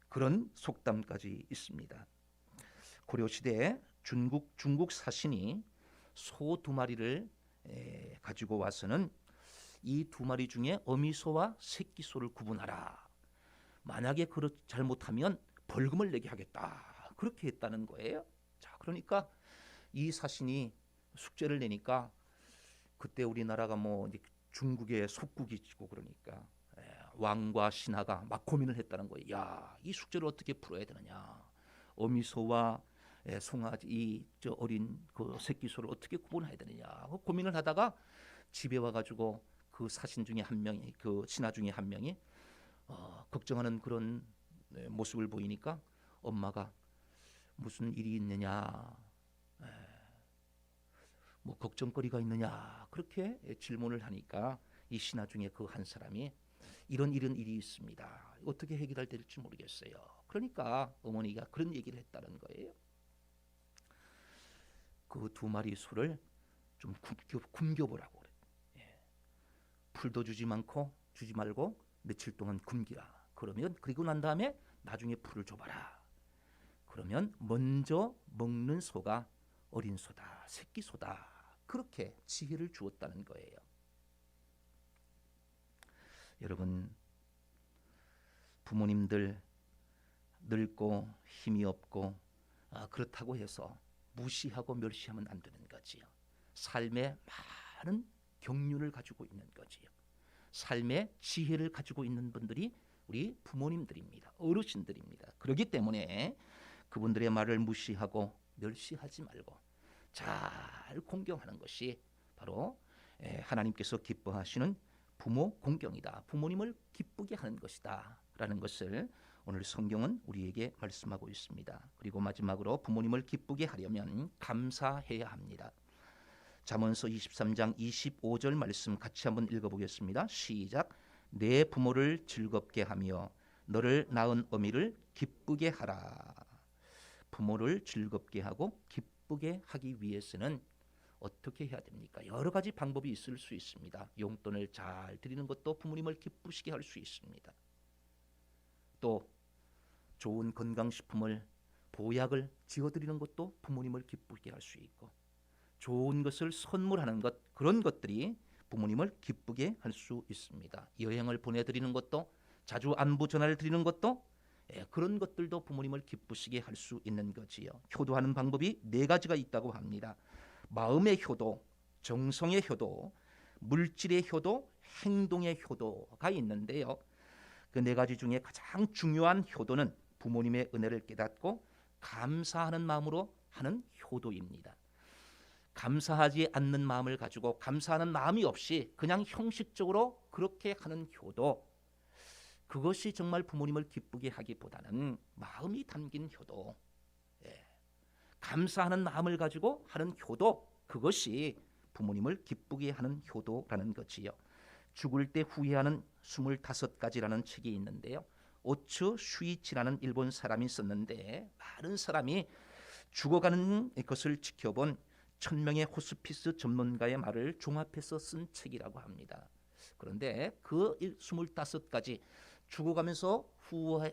그런 속담까지 있습니다. 고려시대에 중국 사신이 소 2마리를 가지고 와서는 이 2마리 중에 어미소와 새끼소를 구분하라. 만약에 잘못하면 벌금을 내게 하겠다. 그렇게 했다는 거예요. 자, 그러니까 이 사신이 숙제를 내니까 그때 우리나라가 뭐 중국의 속국이고 그러니까 왕과 신하가 막 고민을 했다는 거예요. 야, 이 숙제를 어떻게 풀어야 되느냐? 어미소와 송아지 이 어린 그 새끼소를 어떻게 구분해야 되느냐? 고민을 하다가 집에 와가지고 그 사신 중에 한 명이 그 신하 중에 한 명이 걱정하는 그런 모습을 보이니까 엄마가 무슨 일이 있느냐? 뭐 걱정거리가 있느냐? 그렇게 질문을 하니까 이 신하 중에 그 한 사람이 이런 일이 있습니다. 어떻게 해결될지 모르겠어요. 그러니까 어머니가 그런 얘기를 했다는 거예요. 그 2마리 소를 좀 굶겨보라고 그래. 풀도 주지 말고 며칠 동안 굶기라. 그러면 그리고 난 다음에 나중에 풀을 줘봐라. 그러면 먼저 먹는 소가 어린 소다, 새끼 소다. 그렇게 지혜를 주었다는 거예요. 여러분 부모님들 늙고 힘이 없고 그렇다고 해서 무시하고 멸시하면 안 되는 거지요. 삶에 많은 경륜을 가지고 있는 거지요. 삶의 지혜를 가지고 있는 분들이 우리 부모님들입니다. 어르신들입니다. 그렇기 때문에 그분들의 말을 무시하고 멸시하지 말고 잘 공경하는 것이 바로 하나님께서 기뻐하시는 부모 공경이다. 부모님을 기쁘게 하는 것이다 라는 것을 오늘 성경은 우리에게 말씀하고 있습니다. 그리고 마지막으로 부모님을 기쁘게 하려면 감사해야 합니다. 잠언서 23장 25절 말씀 같이 한번 읽어보겠습니다. 시작. 내 부모를 즐겁게 하며 너를 낳은 어미를 기쁘게 하라. 부모를 즐겁게 하고 기쁘게 하기 위해서는 어떻게 해야 됩니까? 여러 가지 방법이 있을 수 있습니다. 용돈을 잘 드리는 것도 부모님을 기쁘시게 할 수 있습니다. 또 좋은 건강식품을 보약을 지어드리는 것도 부모님을 기쁘게 할 수 있고, 좋은 것을 선물하는 것, 그런 것들이 부모님을 기쁘게 할 수 있습니다. 여행을 보내드리는 것도, 자주 안부 전화를 드리는 것도, 그런 것들도 부모님을 기쁘시게 할 수 있는 거지요. 효도하는 방법이 4가지가 있다고 합니다. 마음의 효도, 정성의 효도, 물질의 효도, 행동의 효도가 있는데요. 그 4가지 중에 가장 중요한 효도는 부모님의 은혜를 깨닫고 감사하는 마음으로 하는 효도입니다. 감사하지 않는 마음을 가지고 감사하는 마음이 없이 그냥 형식적으로 그렇게 하는 효도, 그것이 정말 부모님을 기쁘게 하기보다는 마음이 담긴 효도, 감사하는 마음을 가지고 하는 효도, 그것이 부모님을 기쁘게 하는 효도라는 것이요. 죽을 때 후회하는 25가지라는 책이 있는데요. 오츠 슈이치라는 일본 사람이 썼는데, 많은 사람이 죽어가는 것을 지켜본 1000명의 호스피스 전문가의 말을 종합해서 쓴 책이라고 합니다. 그런데 그 25가지 죽어가면서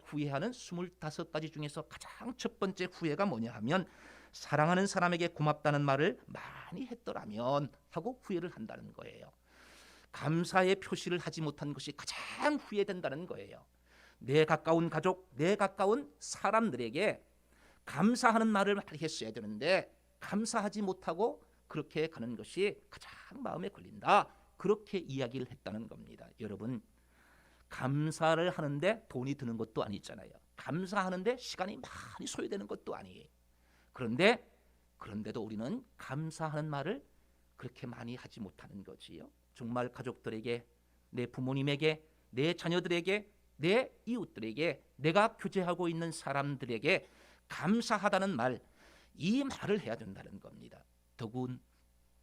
후회하는 25가지 중에서 가장 첫 번째 후회가 뭐냐 하면, 사랑하는 사람에게 고맙다는 말을 많이 했더라면 하고 후회를 한다는 거예요. 감사의 표시를 하지 못한 것이 가장 후회된다는 거예요. 내 가까운 가족, 내 가까운 사람들에게 감사하는 말을 많이 했어야 되는데 감사하지 못하고 그렇게 가는 것이 가장 마음에 걸린다, 그렇게 이야기를 했다는 겁니다. 여러분, 감사를 하는데 돈이 드는 것도 아니잖아요. 감사하는데 시간이 많이 소요되는 것도 아니에요. 그런데도 우리는 감사하는 말을 그렇게 많이 하지 못하는 거지요. 정말 가족들에게, 내 부모님에게, 내 자녀들에게, 내 이웃들에게, 내가 교제하고 있는 사람들에게 감사하다는 말, 이 말을 해야 된다는 겁니다. 더군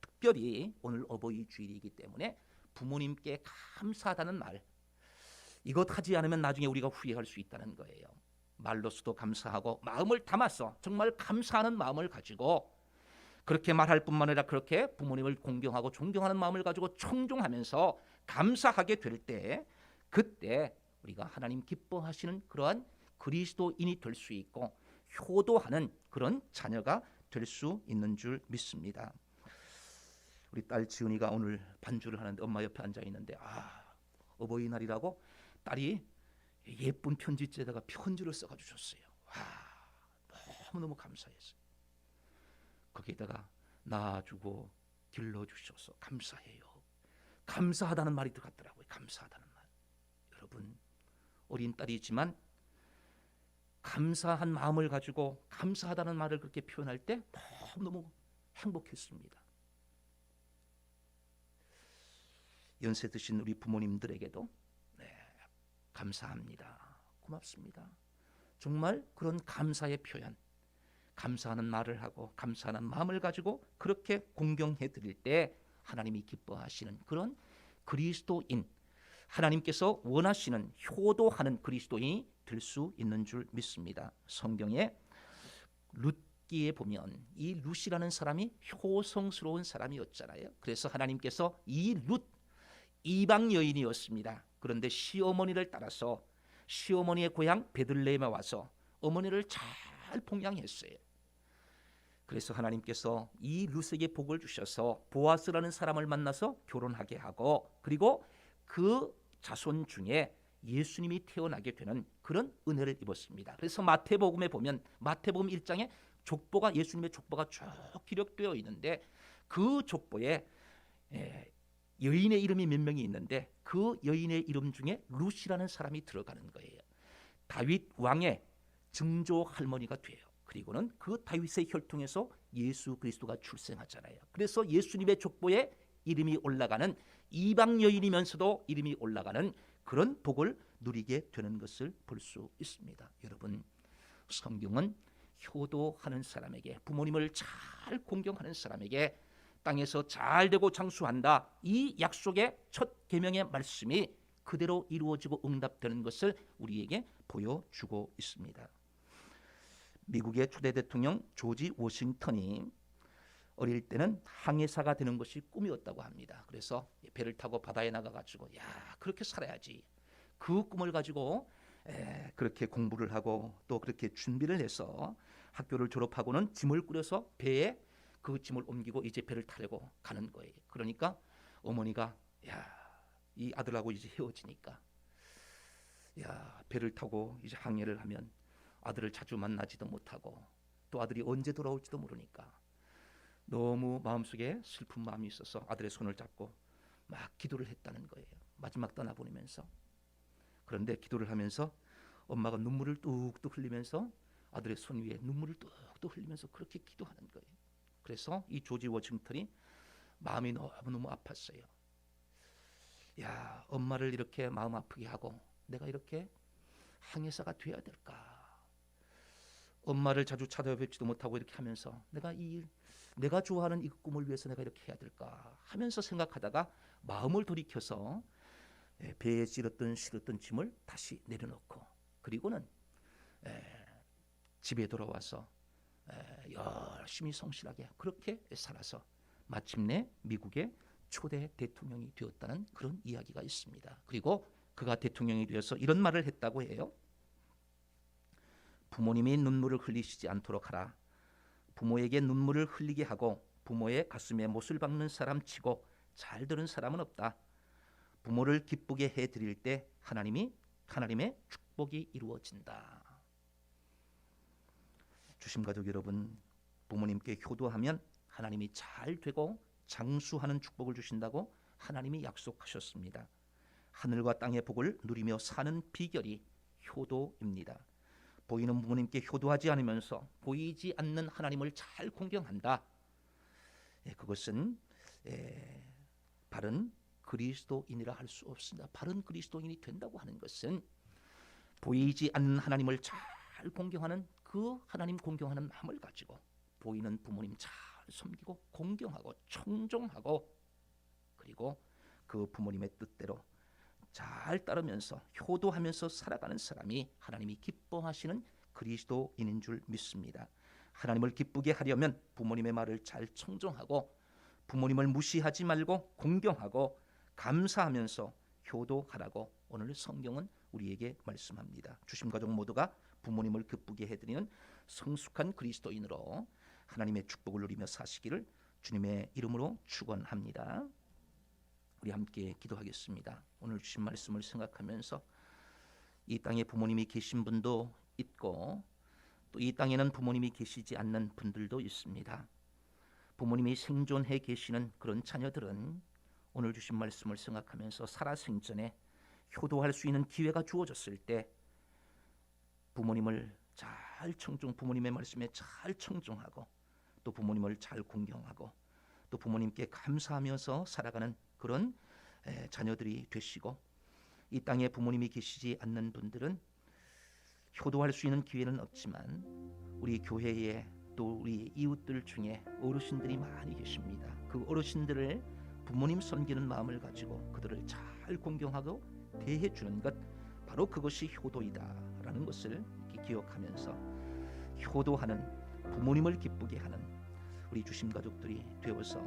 특별히 오늘 어버이 주일이기 때문에 부모님께 감사하다는 말, 이것 하지 않으면 나중에 우리가 후회할 수 있다는 거예요. 말로서도 감사하고 마음을 담아서 정말 감사하는 마음을 가지고 그렇게 말할 뿐만 아니라 그렇게 부모님을 공경하고 존경하는 마음을 가지고 청종하면서 감사하게 될 때, 그때 우리가 하나님 기뻐하시는 그러한 그리스도인이 될 수 있고 효도하는 그런 자녀가 될 수 있는 줄 믿습니다. 우리 딸 지은이가 오늘 반주를 하는데 엄마 옆에 앉아 있는데, 어버이날이라고 딸이 예쁜 편지지에다가 편지를 써가 주셨어요. 너무너무 감사했어요. 거기에다가 낳아주고 길러주셔서 감사해요. 감사하다는 말이 들어갔더라고요. 감사하다는 말. 여러분, 어린 딸이지만 감사한 마음을 가지고 감사하다는 말을 그렇게 표현할 때 너무너무 행복했습니다. 연세 드신 우리 부모님들에게도 감사합니다, 고맙습니다, 정말 그런 감사의 표현, 감사하는 말을 하고 감사하는 마음을 가지고 그렇게 공경해 드릴 때 하나님이 기뻐하시는 그런 그리스도인, 하나님께서 원하시는 효도하는 그리스도인이 될 수 있는 줄 믿습니다. 성경에 룻기에 보면 이 룻이라는 사람이 효성스러운 사람이었잖아요. 그래서 하나님께서 이 룻, 이방 여인이었습니다. 그런데 시어머니를 따라서 시어머니의 고향 베들레헴에 와서 어머니를 잘 봉양했어요. 그래서 하나님께서 이 룻에게 복을 주셔서 보아스라는 사람을 만나서 결혼하게 하고, 그리고 그 자손 중에 예수님이 태어나게 되는 그런 은혜를 입었습니다. 그래서 마태복음에 보면 마태복음 1장에 족보가, 예수님의 족보가 쭉 기록되어 있는데 그 족보에 여인의 이름이 몇 명이 있는데 그 여인의 이름 중에 룻이라는 사람이 들어가는 거예요. 다윗 왕의 증조 할머니가 돼요. 그리고는 그 다윗의 혈통에서 예수 그리스도가 출생하잖아요. 그래서 예수님의 족보에 이름이 올라가는, 이방 여인이면서도 이름이 올라가는 그런 복을 누리게 되는 것을 볼 수 있습니다. 여러분, 성경은 효도하는 사람에게, 부모님을 잘 공경하는 사람에게 땅에서 잘 되고 장수한다, 이 약속의 첫 계명의 말씀이 그대로 이루어지고 응답되는 것을 우리에게 보여주고 있습니다. 미국의 초대 대통령 조지 워싱턴이 어릴 때는 항해사가 되는 것이 꿈이었다고 합니다. 그래서 배를 타고 바다에 나가가지고 그렇게 살아야지, 그 꿈을 가지고 그렇게 공부를 하고 또 그렇게 준비를 해서 학교를 졸업하고는 짐을 꾸려서 배에 그 짐을 옮기고 이제 배를 타려고 가는 거예요. 그러니까 어머니가 이 아들하고 이제 헤어지니까 배를 타고 이제 항해를 하면 아들을 자주 만나지도 못하고 또 아들이 언제 돌아올지도 모르니까 너무 마음속에 슬픈 마음이 있어서 아들의 손을 잡고 막 기도를 했다는 거예요. 마지막 떠나보내면서. 그런데 기도를 하면서 엄마가 눈물을 뚝뚝 흘리면서 아들의 손 위에 눈물을 뚝뚝 흘리면서 그렇게 기도하는 거예요. 그래서 이 조지 워싱턴이 마음이 너무너무 아팠어요. 엄마를 이렇게 마음 아프게 하고 내가 이렇게 항해사가 되어야 될까? 엄마를 자주 찾아뵙지도 못하고 이렇게 하면서 내가 좋아하는 이 꿈을 위해서 내가 이렇게 해야 될까 하면서 생각하다가 마음을 돌이켜서 배에 실었던 짐을 다시 내려놓고 그리고는 집에 돌아와서 열심히 성실하게 그렇게 살아서 마침내 미국의 초대 대통령이 되었다는 그런 이야기가 있습니다. 그리고 그가 대통령이 되어서 이런 말을 했다고 해요. 부모님이 눈물을 흘리시지 않도록 하라. 부모에게 눈물을 흘리게 하고 부모의 가슴에 못을 박는 사람 치고 잘 들은 사람은 없다. 부모를 기쁘게 해드릴 때 하나님의 축복이 이루어진다. 주심가족 여러분, 부모님께 효도하면 하나님이 잘 되고 장수하는 축복을 주신다고 하나님이 약속하셨습니다. 하늘과 땅의 복을 누리며 사는 비결이 효도입니다. 보이는 부모님께 효도하지 않으면서 보이지 않는 하나님을 잘 공경한다. 그것은 바른 그리스도인이라 할 수 없습니다. 바른 그리스도인이 된다고 하는 것은 보이지 않는 하나님을 잘 공경하는 그 하나님 공경하는 마음을 가지고 보이는 부모님 잘 섬기고 공경하고 청종하고 그리고 그 부모님의 뜻대로 잘 따르면서 효도하면서 살아가는 사람이 하나님이 기뻐하시는 그리스도인인 줄 믿습니다. 하나님을 기쁘게 하려면 부모님의 말을 잘 청종하고 부모님을 무시하지 말고 공경하고 감사하면서 효도하라고 오늘 성경은 우리에게 말씀합니다. 주심가족 모두가 부모님을 기쁘게 해드리는 성숙한 그리스도인으로 하나님의 축복을 누리며 사시기를 주님의 이름으로 축원합니다. 우리 함께 기도하겠습니다. 오늘 주신 말씀을 생각하면서 이 땅에 부모님이 계신 분도 있고 또 이 땅에는 부모님이 계시지 않는 분들도 있습니다. 부모님이 생존해 계시는 그런 자녀들은 오늘 주신 말씀을 생각하면서 살아생전에 효도할 수 있는 기회가 주어졌을 때 부모님을 잘 부모님의 말씀에 잘 청종하고 또 부모님을 잘 공경하고 또 부모님께 감사하면서 살아가는 그런 자녀들이 되시고 이 땅에 부모님이 계시지 않는 분들은 효도할 수 있는 기회는 없지만 우리 교회에 또 우리 이웃들 중에 어르신들이 많이 계십니다. 그 어르신들을 부모님 섬기는 마음을 가지고 그들을 잘 공경하고 대해주는 것 바로 그것이 효도이다라는 것을 기억하면서 효도하는 부모님을 기쁘게 하는 우리 주심가족들이 되어서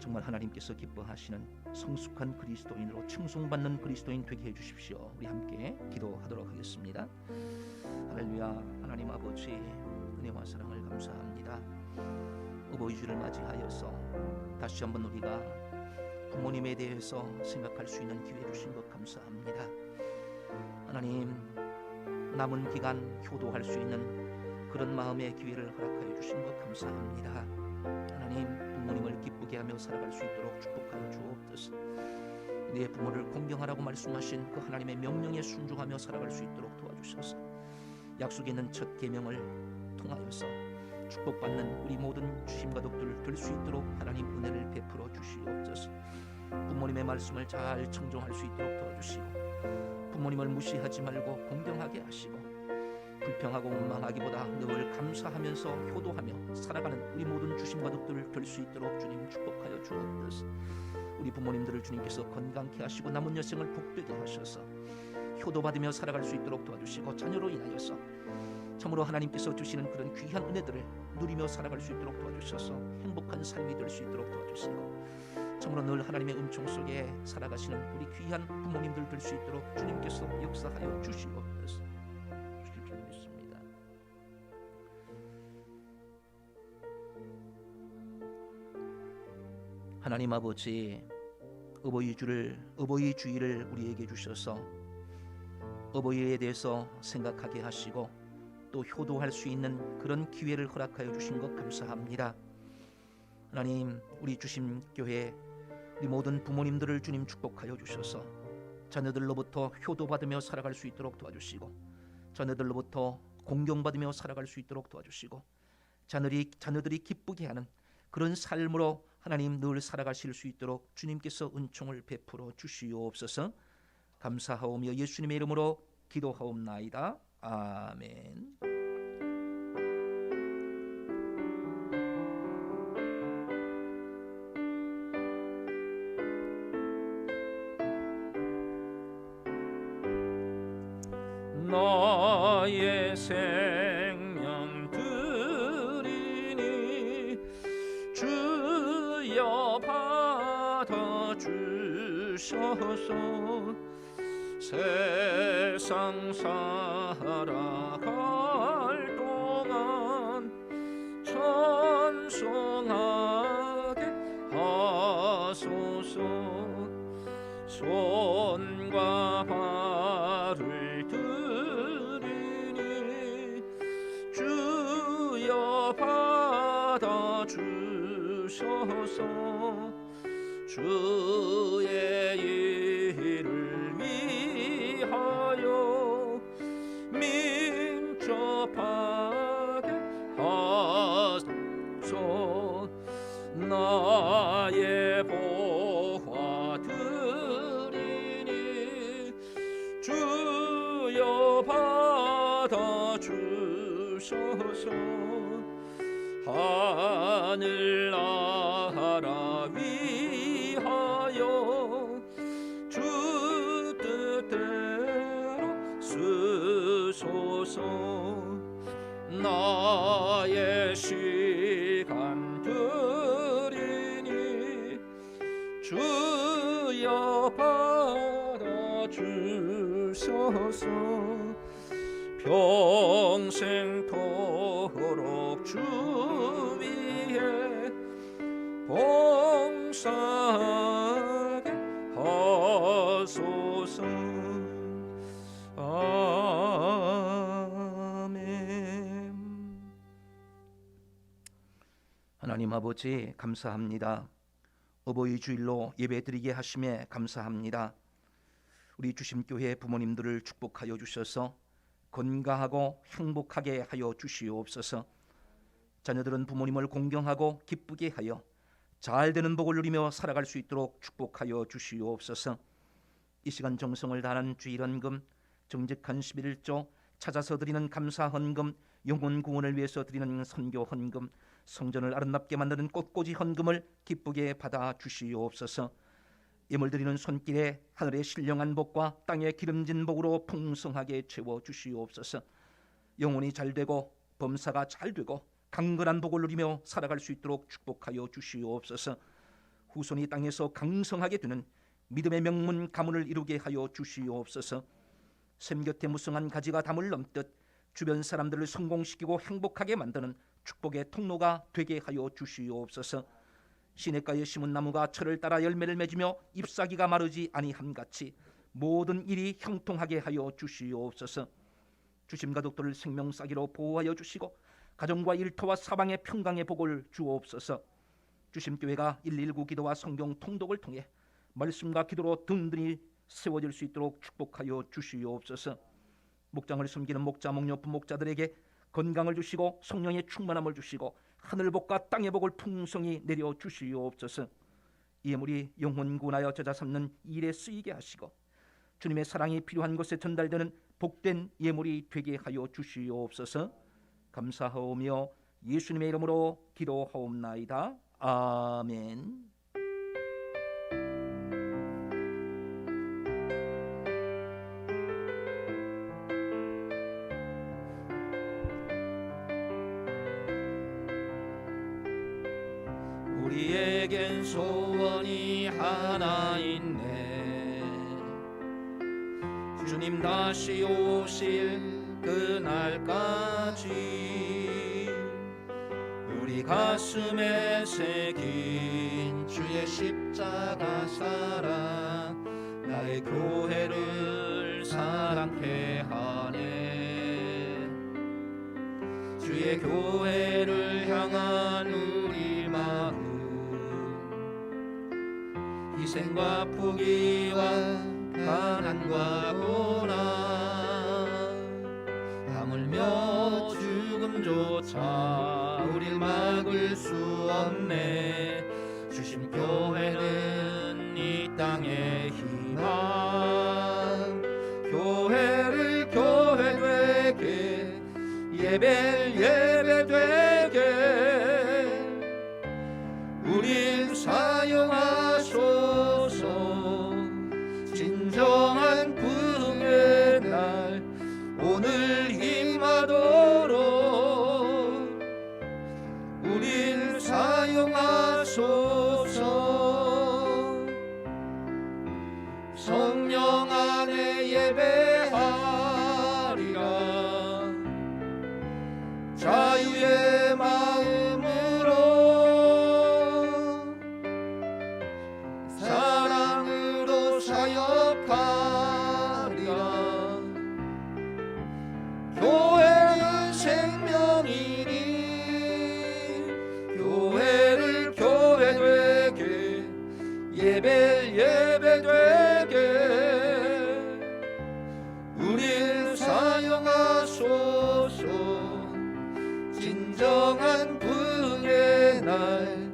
정말 하나님께서 기뻐하시는 성숙한 그리스도인으로 칭송받는 그리스도인 되게 해주십시오. 우리 함께 기도하도록 하겠습니다. 할렐루야. 하나님 아버지 은혜와 사랑을 감사합니다. 어버이주를 맞이하여서 다시 한번 우리가 부모님에 대해서 생각할 수 있는 기회 주신 것 감사합니다. 하나님 남은 기간 효도할 수 있는 그런 마음의 기회를 허락하여 주신 것 감사합니다. 하나님 부모님을 기쁘게 하며 살아갈 수 있도록 축복하여 주옵소서. 네 부모를 공경하라고 말씀하신 그 하나님의 명령에 순종하며 살아갈 수 있도록 도와주셔서 약속에 있는 첫 계명을 통하여서 축복받는 우리 모든 주심가족들 될 수 있도록 하나님 은혜를 베풀어 주시옵소서. 부모님의 말씀을 잘 청종할 수 있도록 도와주시고 부모님을 무시하지 말고 공경하게 하시고 불평하고 원망하기보다 늘 감사하면서 효도하며 살아가는 우리 모든 주심가족들 될 수 있도록 주님 축복하여 주옵소서. 우리 부모님들을 주님께서 건강케 하시고 남은 여생을 복되게 하셔서 효도받으며 살아갈 수 있도록 도와주시고 자녀로 인하여서 참으로 하나님께서 주시는 그런 귀한 은혜들을 누리며 살아갈 수 있도록 도와주셔서 행복한 삶이 될 수 있도록 도와주시고 참으로 늘 하나님의 은총 속에 살아가시는 우리 귀한 부모님들 될 수 있도록 주님께서 역사하여 주시옵소서. 주실 줄 믿습니다. 하나님 아버지, 어버이 주일을 우리에게 주셔서 어버이에 대해서 생각하게 하시고 또 효도할 수 있는 그런 기회를 허락하여 주신 것 감사합니다. 하나님, 우리 주심교회 우리 모든 부모님들을 주님 축복하여 주셔서 자녀들로부터 효도받으며 살아갈 수 있도록 도와주시고 자녀들로부터 공경받으며 살아갈 수 있도록 도와주시고 자녀들이 기쁘게 하는 그런 삶으로 하나님 늘 살아가실 수 있도록 주님께서 은총을 베풀어 주시옵소서. 감사하오며 예수님의 이름으로 기도하옵나이다. 아멘. 나의 생명 드리니 주여 받아주셔서 세상 살아갈 동안 찬송하게 하소서. 손과 발을 드리니 주여 받아주셔서 주의 일을 위하여 민첩하게 하소서. 나의 보화 드리니 주여 받아주셔서 하늘나라 위하여 주 뜻대로 쓰소서. 나의 시간 드리니 주여 받아주셔서 평생토록 주 위에 봉사하게 하소서. 아멘. 하나님 아버지 감사합니다. 어버이 주일로 예배드리게 하심에 감사합니다. 우리 주심교회 부모님들을 축복하여 주셔서 건강하고 행복하게 하여 주시옵소서. 자녀들은 부모님을 공경하고 기쁘게 하여 잘 되는 복을 누리며 살아갈 수 있도록 축복하여 주시옵소서. 이 시간 정성을 다하는 주일헌금, 정직한 11조, 찾아서 드리는 감사 헌금, 영혼 구원을 위해서 드리는 선교 헌금, 성전을 아름답게 만드는 꽃꽂이 헌금을 기쁘게 받아 주시옵소서. 예물 드리는 손길에 하늘의 신령한 복과 땅의 기름진 복으로 풍성하게 채워 주시옵소서. 영혼이 잘되고 범사가 잘되고 강건한 복을 누리며 살아갈 수 있도록 축복하여 주시옵소서. 후손이 땅에서 강성하게 되는 믿음의 명문 가문을 이루게 하여 주시옵소서. 샘 곁에 무성한 가지가 담을 넘듯 주변 사람들을 성공시키고 행복하게 만드는 축복의 통로가 되게 하여 주시옵소서. 시냇가에 심은 나무가 철을 따라 열매를 맺으며 잎사귀가 마르지 아니함같이 모든 일이 형통하게 하여 주시옵소서. 주심 가족들을 생명사기로 보호하여 주시고 가정과 일터와 사방의 평강의 복을 주옵소서. 주심교회가 119 기도와 성경 통독을 통해 말씀과 기도로 든든히 세워질 수 있도록 축복하여 주시옵소서. 목장을 섬기는 목자, 목녀, 부목자들에게 건강을 주시고 성령의 충만함을 주시고 하늘복과 땅의 복을 풍성히 내려 주시옵소서. 이 예물이 영혼 구원하여 제자 삼는 일에 쓰이게 하시고 주님의 사랑이 필요한 곳에 전달되는 복된 예물이 되게 하여 주시옵소서. 감사하오며 예수님의 이름으로 기도하옵나이다. 아멘. 우리에겐 소원이 하나 있네. 주님 다시 오실 그날까지 우리 가슴에 새긴 주의 십자가 사랑 나의 교회를 사랑케 하네. 주의 교회를 향한 우리 마음 희생과 포기와 가난과 고난 하물며 죽음조차 우릴 막을 수 없네. 주신 교회는 이 땅의 희망. 교회를 교회 되게 예배 예배 되게 우릴 사용하소서. 진정한 부흥의 날 오늘 임하도록 우릴 사용하소서. 성령 안에 예배하리라 자유의 마음으로 사랑으로 사역하리라. 교회는 생명이니 교회를 교회 되게 예배 예배 되게 우릴 사용하소서. 진정한 부흥의 날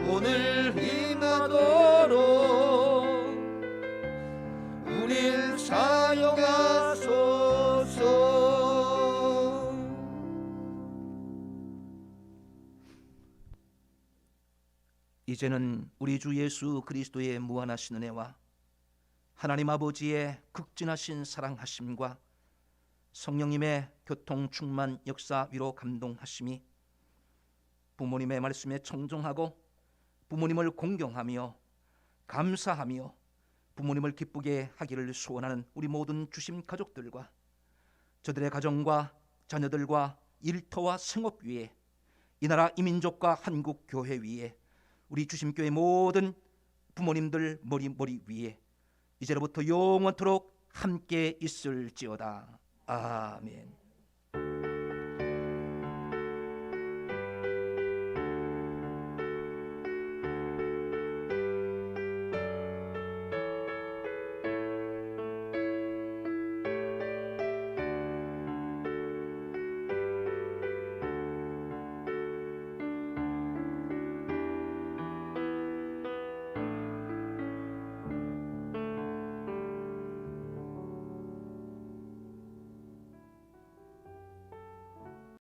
오늘 임하도록 우릴 사용하소서. 이제는 우리 주 예수 그리스도의 무한하신 은혜와 하나님 아버지의 극진하신 사랑하심과 성령님의 교통 충만 역사 위로 감동하심이 부모님의 말씀에 청종하고 부모님을 공경하며 감사하며 부모님을 기쁘게 하기를 소원하는 우리 모든 주심 가족들과 저들의 가정과 자녀들과 일터와 생업 위에 이 나라 이민족과 한국 교회 위에 우리 주심교회 모든 부모님들 머리 위에 이제로부터 영원토록 함께 있을지어다. 아멘.